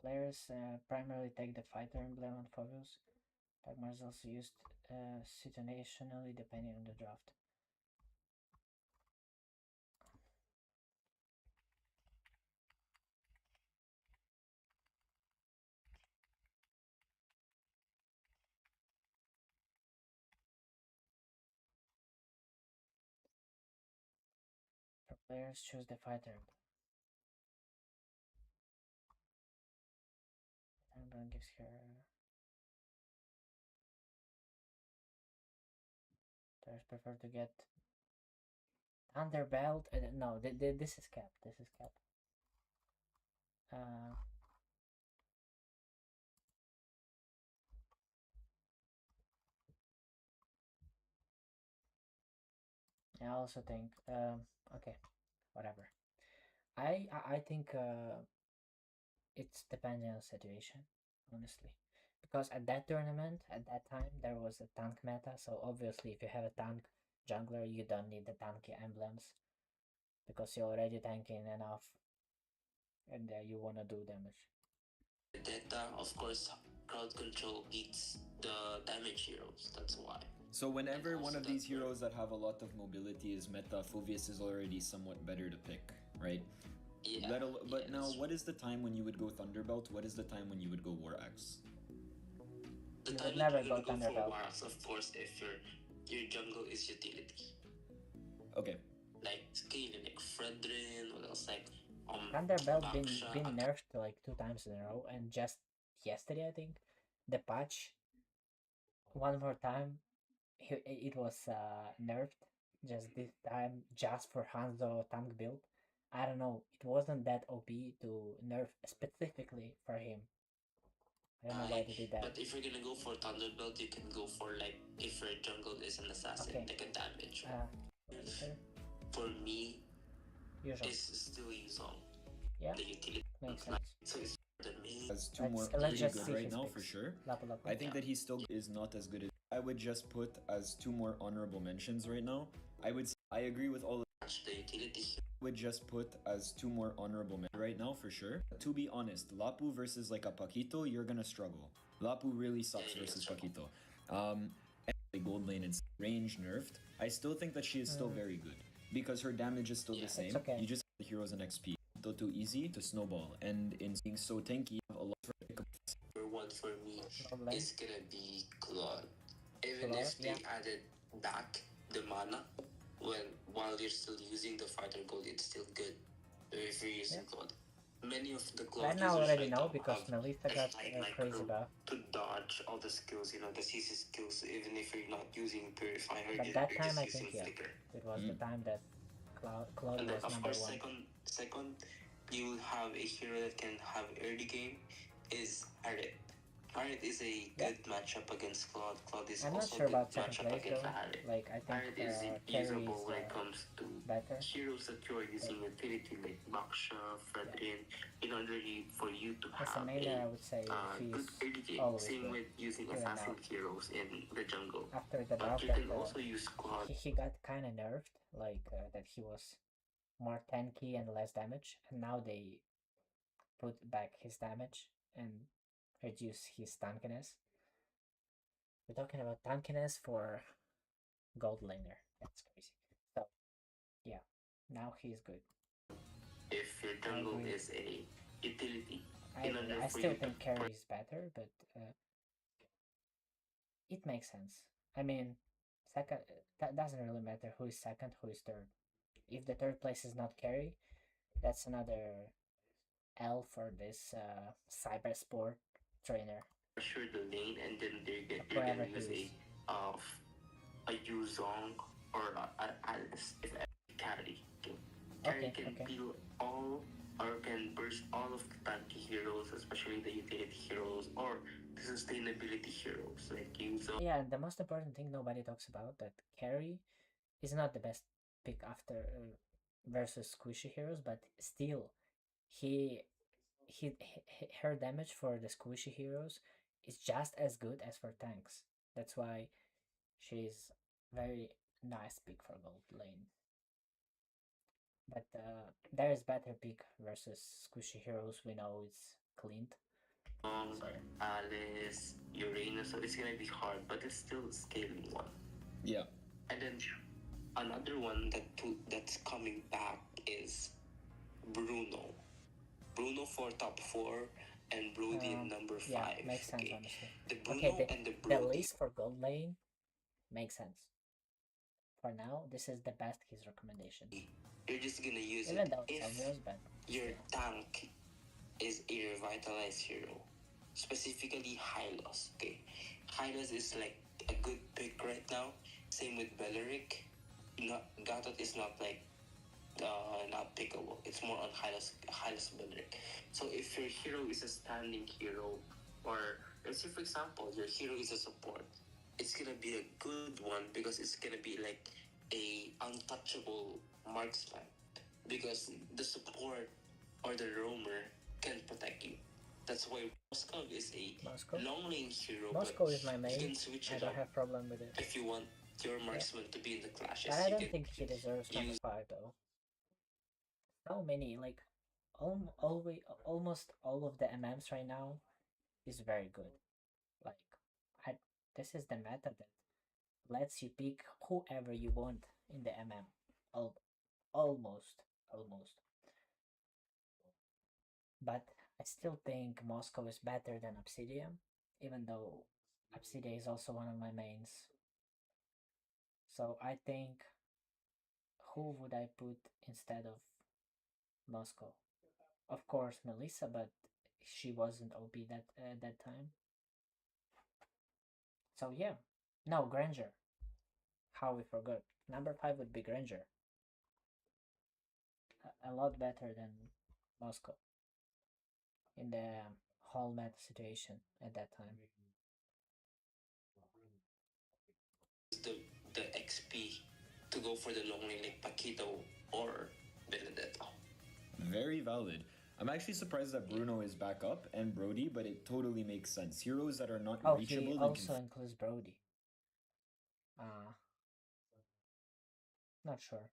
Players primarily take the fighter emblem on photos. Dagmar is also used situationally depending on the draft. For players, choose the fighter emblem. The emblem gives her. Players prefer to get Thunderbelt. No, this is cap. This is cap. Uh, I also think. Okay, whatever. I think it's depending on the situation, honestly. Because at that tournament, at that time, there was a tank meta, so obviously, if you have a tank jungler, you don't need the tanky emblems because you're already tanking enough and you want to do damage. Data, of course, crowd control beats the damage heroes. That's why. So whenever And one also of the- these heroes that have a lot of mobility is meta, Phobius is already somewhat better to pick, right? Yeah. But yeah, now, that's- what is the time when you would go Thunderbelt? What is the time when you would go War Axe? The You time would that never you're gonna go go for Thunderbelt. Wars, of course, if your jungle is utility. Okay. Like scaling, like Fredrin, what else, like Thunderbelt Baksha, been nerfed like 2 times in a row, and just yesterday I think the patch one more time it was nerfed just this time just for Hanzo tank build. I don't know, it wasn't that OP to nerf specifically for him. I don't know why they did that. But if you're gonna go for Thunderbolt, you can go for like if your jungle is an assassin, Okay. like a damage. Sure. For me, Usual. it's still Yuzong. Yeah, The utility. makes sense. So it's the main. Has two Let's- more let's pretty just good see right his now picks. for sure. Lapu Lapu. I think that he still is not as good as I would just put as two more honorable mentions right now. I agree with all of The utility. would just put as two more honorable mentions right now for sure. To be honest, Lapu versus like a Paquito, you're gonna struggle. Lapu really sucks Yeah, versus struggle. Paquito. And the gold lane and range nerfed. I still think that she is still very good because her damage is still Yeah, the same. it's okay. You just have the heroes and XP. Though too easy to snowball, and in being so tanky, you have a lot of Number one for me Gold lane. is gonna be Claude. Even Claude, if they yeah. added back the mana, while you're still using the fighter gold, it's still good. If you're using Claude. Many of the Claude Right now I users already right know now because have Melissa a got slight, crazy buff. to dodge all the skills, the CC skills, even if you're not using Purify or But that you're time just I using think, yeah, Flicker. it was the time that Claude And then, was of number course, one. second, you will have a hero that can have early game is Harriet. Harriet is a good matchup against Claude. Claude is I'm not also sure a good about second matchup place against though. Harriet. Like I think Harriet is Carry is usable when it comes to better. heroes that you are using utility like Baksha, Fredrin, in order for you to As a have mainler, I would say good he's early game. always Same good. with using Even assassin now. heroes in the jungle. After the But buff you that can also use Claude. he got kind of nerfed, like that he was more tanky and less damage, and now they put back his damage and reduce his tankiness. We're talking about tankiness for gold laner. That's crazy. So yeah, now he's good. If your jungle agree. is a utility, I still think Carry is better, but it makes sense. I mean, second, that doesn't really matter who is second, who is third. If the third place is not Carry, That's another L for this cyber sport trainer. Pressure the lane, and then you're Wherever gonna he use is. a Yuzong or a Alice if I carry. Okay. Carry Okay, can okay. peel all or can burst all of the tanky heroes, especially the utility heroes or the sustainability heroes like Yuzong. Yeah, and the most important thing nobody talks about that carry is not the best pick after versus squishy heroes, but still, he her damage for the squishy heroes is just as good as for tanks. That's why she's very nice pick for gold lane. But there is better pick versus squishy heroes. We know it's Clint. So Alice, Uranus, so it's gonna be hard, but it's still a scaling one. Yeah. And then another one that's coming back is Bruno. Bruno for top four and Brody in number yeah, five. makes sense, Okay. honestly. The Bruno Okay, and the the Brody. list for gold lane makes sense. For now, this is the best his recommendation. You're just gonna use Even it though it's if obvious, but your still. tank is a revitalized hero, specifically Hylos. Okay, Hylos is like a good pick right now. Same with Beleric. Not Gatot is not like not pickable. It's more on Hylos Beleric. So if your hero is a standing hero, or let's say for example your hero is a support, it's gonna be a good one because it's gonna be like a untouchable marksman because the support or the roamer can protect you. That's why Moscow is a Moscow? long lane hero, Moscow but is my you main. can switch I it don't up have problem with it. if you want your marksman to be in the clashes. But I You don't can think he deserves number use 5 though. So many, like, almost all of the MMs right now is very good. Like, I, this is the meta that lets you pick whoever you want in the MM. Almost, almost. But I still think Moscow is better than Obsidian, even though Obsidian is also one of my mains. So I think, who would I put instead of Moscow? Of course, Melissa, but she wasn't OP that time. So yeah, no, Granger. How we forgot? Number 5 would be Granger. A lot better than Moscow in the whole meta situation at that time. the XP to go for the long lane like Paquito or Benedetto. Very valid. I'm actually surprised that Bruno is back up and Brody, but it totally makes sense. Heroes that are not Oh, reachable, he they also can. includes Brody. Not sure.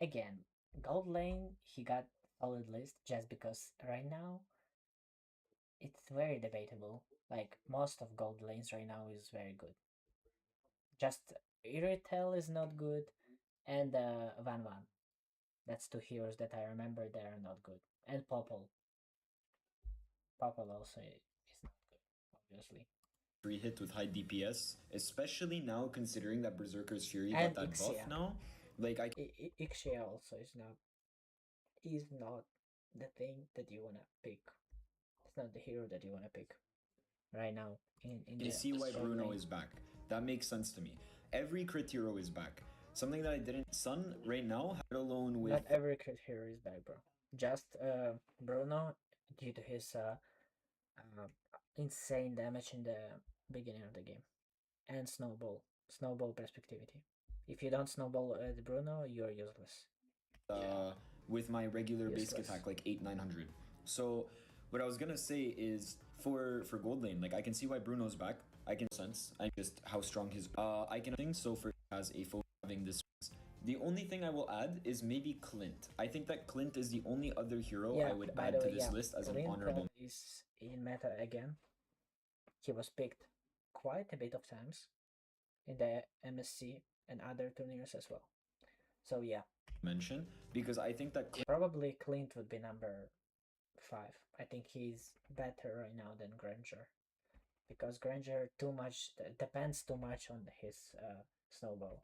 Again, gold lane he got solid list just because right now it's very debatable. Like most of gold lanes right now is very good. Just Irritel is not good, and Van Van. That's two heroes that I remember that are not good. And Popple. Popple also is not good, obviously. Free hit with high DPS, especially now considering that Berserker's Fury And got that buff Ixia. now. Like Ixia also is not the thing that you wanna pick. It's not the hero that you wanna pick right now in I the see why Bruno lane. is back. That makes sense to me. Every crit hero is back. Something that I didn't. Sun right now, had alone with. Not every crit hero is back, bro. Just Bruno due to his uh, insane damage in the beginning of the game, and snowball perspectivity. If you don't snowball the Bruno, you're useless. With my regular basic Useless. attack, like 8-900. So what I was gonna say is for gold lane, like I can see why Bruno's back. I can sense I just how strong his I can think so for as a foe having this. The only thing I will add is maybe Clint. I think that Clint is the only other hero Yeah, I would by add the to way, this yeah, list as an Clint honorable. is in meta again. He was picked quite a bit of times in the MSC and other tournaments as well. So yeah, mention because I think that probably Clint would be number 5. I think he's better right now than Granger because Granger depends too much on his snowball.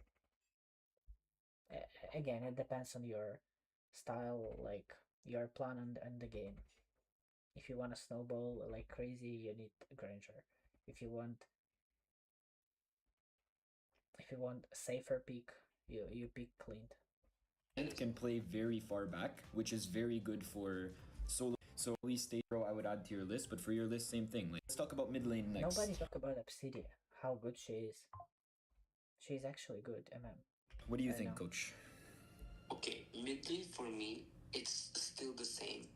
Again, it depends on your style, like your plan on the game. If you want to snowball like crazy, you need a Granger. If you want a safer pick, you pick Clint. Can play very far back, which is very good for solo. So at least I would add to your list, but for your list, same thing. Like, let's talk about mid lane next. Nobody talk about Obsidia, how good she is. She's actually good, MM. What do you I think, know. Coach? Okay, mid lane for me, it's still the same.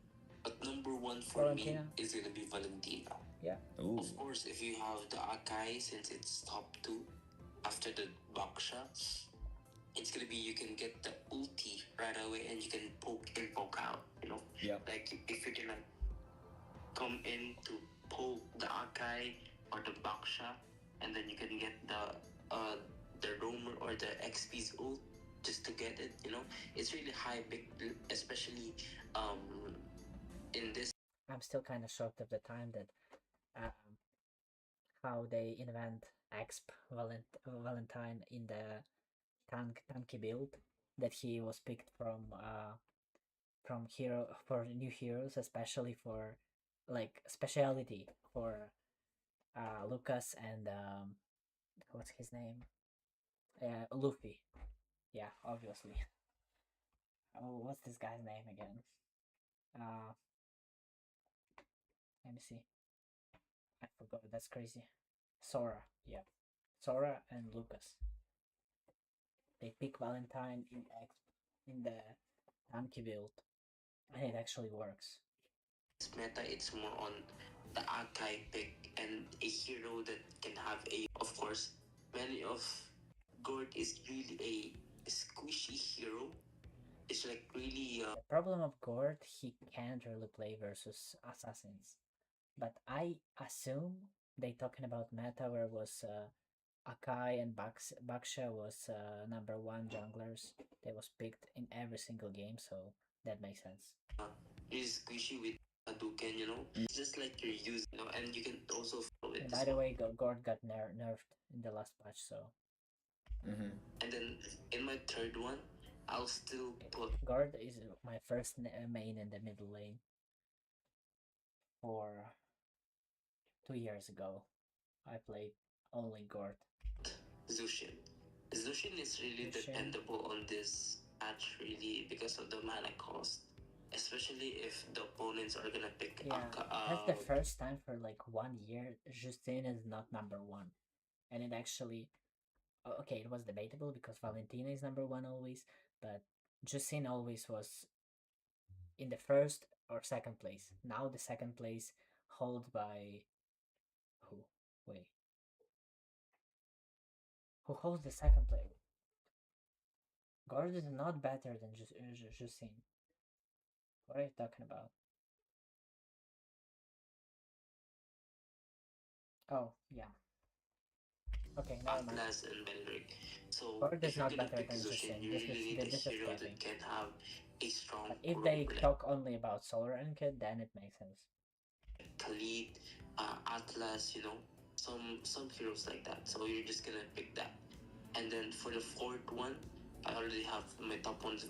But number one for Valentina? me is gonna be Valentina. Yeah. Ooh. Of course, if you have the Akai, since it's top 2, after the Baksha, it's gonna be you can get the ulti right away and you can poke in, poke out, you know? Yeah. Like if you can like come in to poke the Akai or the Baksha, and then you can get the roamer or the XP's ult just to get it, you know? It's really high, big, especially in this. I'm still kind of shocked of the time that how they invent Exp Valentine in the tanky build, that he was picked from hero for new heroes, especially for like speciality for Lucas and what's his name, Luffy. Yeah, obviously. Oh, what's this guy's name again? Let me see. I forgot. That's crazy. Sora. Yeah, Sora and Lucas. They pick Valentine in the tanky build, and it actually works. Meta, it's more on the Akai pick and a hero that can have a. Of course, many of Gord is really a squishy hero. It's like really. The problem of Gord, he can't really play versus assassins. But I assume they talking about meta where was Akai and Baksha was number 1 junglers. They was picked in every single game, so that makes sense. Really squishy with Hadouken, you know? It's just like you're using, you know, and you can also follow it. And by the way, Gord got nerfed in the last patch, so. Mm-hmm. And then in my third one, I'll still put. Gord is my first main in the middle lane. For 2 years ago, I played only Gord. Zushin. Zushin is really dependable on this patch, really, because of the mana cost. Especially if the opponents are gonna pick. Yeah, that's the first time for like 1 year Justine is not number 1, and it actually. Okay, it was debatable because Valentina is number 1 always, but Justine always was in the first or second place. Now the second place held by who? Wait. Who holds the second place? Gord is not better than Justine. What are you talking about? Oh, yeah. Okay, never mind. Atlas and Benric. So Gord is if you're not gonna better pick than Zushin, Justine. you really need a This is hero capping. that can have a strong. But if they talk only about Solar Ankit, then it makes sense. Khalid, Atlas, you know, some heroes like that. So you're just gonna pick that. And then for the fourth one, I already have my top ones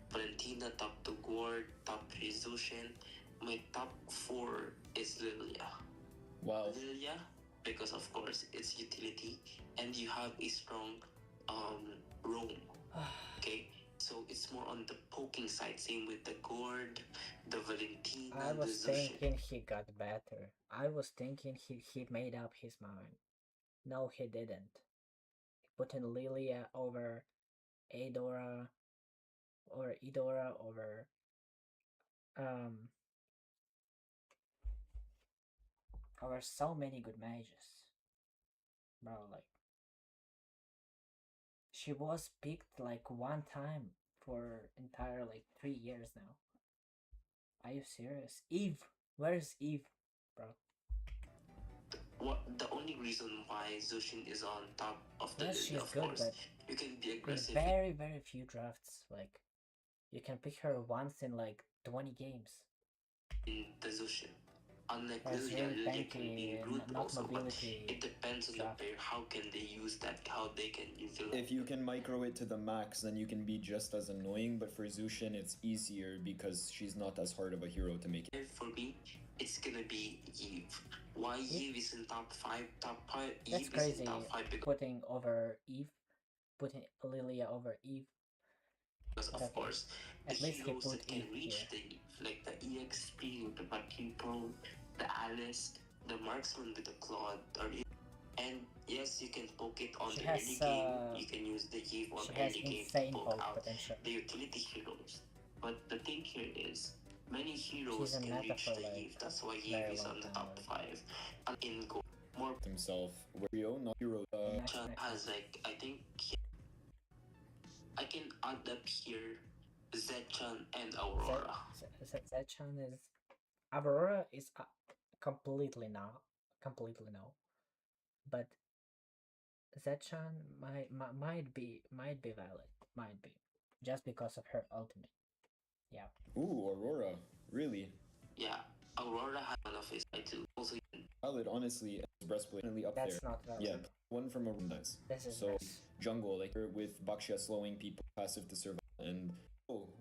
Valentina, top 2 Gord, top 3 Zushin. My top 4 is Lilia. Wow. Lilia, because of course it's utility, and you have a strong roam. Okay, so it's more on the poking side. Same with the Gord, the Valentina. I was the Zushin. thinking he got better. I was thinking he made up his mind. No, he didn't. He put in Lilia over Eudora over over so many good mages. Bro, like she was picked like 1 time for entire like 3 years now. Are you serious? Eve, where's Eve, bro? What the only reason why Zushin is on top of the Yes, list, she's of good, course, but you can be in aggressive. very few drafts, like you can pick her once in like 20 games. In the Zushin. Unlike That's Lilia, really Lilia can be tanky, rude not also, but mobility it depends on the draft. player. How can they use that? How they can utilize If you can micro it to the max, then you can be just as annoying, but for Zushin, it's easier because she's not as hard of a hero to make it. For me, it's gonna be Eve. Why Eve is in top 5? Top 5. That's Eve is crazy, in top 5 putting over Eve, putting Lilia over Eve. because, of Okay. course, the At least he heroes put that can Eve reach here. the Eve, like the EXP, the Bakito, the Alice, the Marksman with the Claude, and yes, you can poke it on She the has, early game. You can use the Eve on She has early game to insane poke poke out potential. the utility heroes. But the thing here is, many heroes She's in can meta reach for the like Eve. That's why Eve very is long on the time top already. 5. And in gold, more Himself, Wario, not hero. Next. has like, I think I can add up here Zetchan and Aurora. Zetchan is Aurora is completely no, but Zetchan might be valid, might be just because of her ultimate. Yeah. Ooh, Aurora, really? Yeah, Aurora had one of his too. Also, Valid, honestly, breastplate definitely up That's there. not valid. Yeah, one from Aurora. Nice. This is So nice. jungle, like with Baxia slowing people, passive to survive, and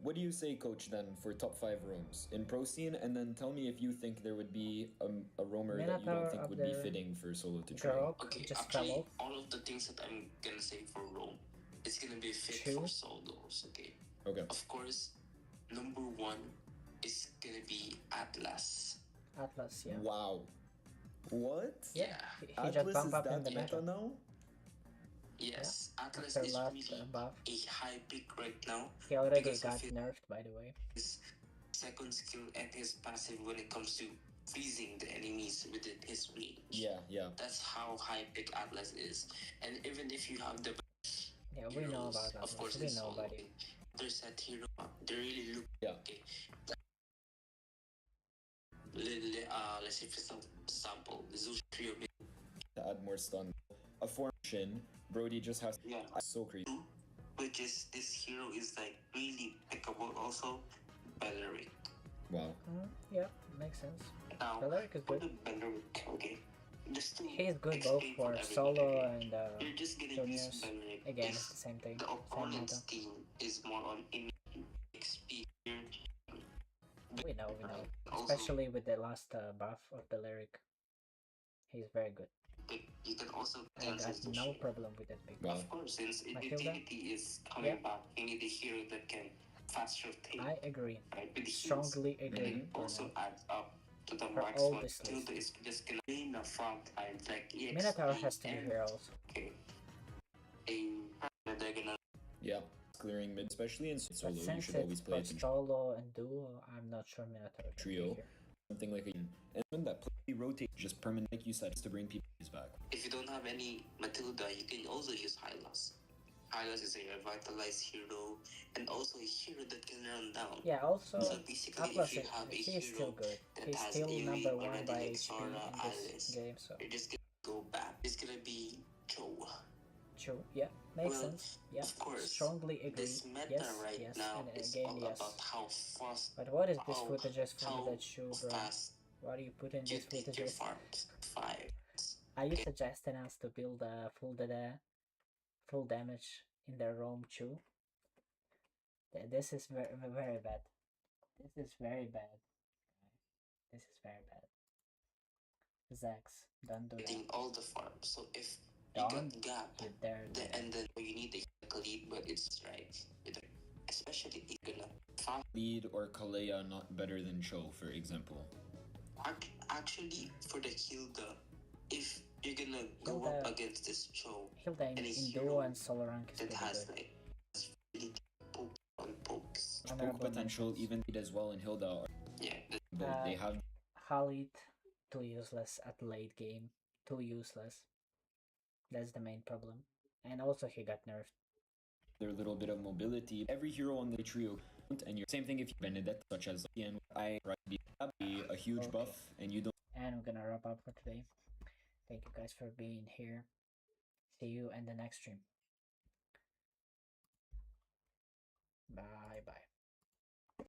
what do you say, coach? Then for top 5 roams in pro scene, and then tell me if you think there would be a roamer that you don't MLBB think of would be the fitting for solo to try. Grok okay, just fell actually, off. all of the things that I'm gonna say for Rome, it's gonna be fit True. for solos. Okay. Okay. Of course, number 1 is gonna be Atlas. Atlas, yeah. Wow. What? Yeah. He just Atlas bumped is up in that the meta. now? Yes, Atlas After is last really buff. a high pick right now. He already because got of his nerfed, by the way. second skill and his passive when it comes to freezing the enemies within his range. Yeah. That's how high pick Atlas is. And even if you have the Yeah, we know about Atlas. of course, We it's know all about it. there's that hero. They really look okay. Let's say for example, Zeus Trio. To add more stun. A formation, Brody just has so crazy. Which is this hero is like really pickable also. Belleric. Wow. Yeah, makes sense. Now, Belleric is good. Belleric, okay. Just to He's good both for solo and you're just gonna juniors. use Belleric. Again, it's the same thing. The Same opponent's meta. team is more on XP. We know. Especially with the last buff of Belleric. He's very good. You can also I got no problem with that pick. Of course, since utility is coming back, you need a hero that can fast rotate. I agree. Right? Strongly agree. Also adds up to the for max all one. this list. Is just gonna be in the front line like EXP. Minotaur has to be here also. Okay. They're gonna clearing mid, especially in solo. But You since should always play it's for solo and duo, I'm not sure Minotaur can trio. be here. Something like and that play rotate just permanent, like you said, to bring people back. If you don't have any Matilda, you can also use Hylas. Hylas is a revitalized hero and also a hero that can run down. Yeah, also so basically, Atlas if you have a he's still good. He's still number 1 by HP in this game, so you're just gonna go back. It's gonna be Joe. True, yeah, makes sense. Yeah, of course, strongly agree. This meta yes, now and is again, all yes. about how fast. But what is this footages from that shoe, bro? Why do you put in you these footages? 5. Are you suggesting us to build a full damage in their roam too? This is very bad. This is very bad. This is very bad. Zax, don't do that. All the farms. So if don't you got gap, and then you need a lead, but it's right. Especially if you're gonna lead or Kalea not better than Cho, for example. Actually, for the Hilda, if you're gonna go up against this Cho, Hilda in duo and solo rank is pretty has good. like really poke on pokes. Poke potential even as well in Hilda. But they have Halit too useless at late game. Too useless. That's the main problem. And also he got nerfed. Their little bit of mobility. Every hero on the trio, and you're same thing if you Benedetta, such as and I be a huge buff, and you don't. And we're gonna wrap up for today. Thank you guys for being here. See you in the next stream. Bye bye.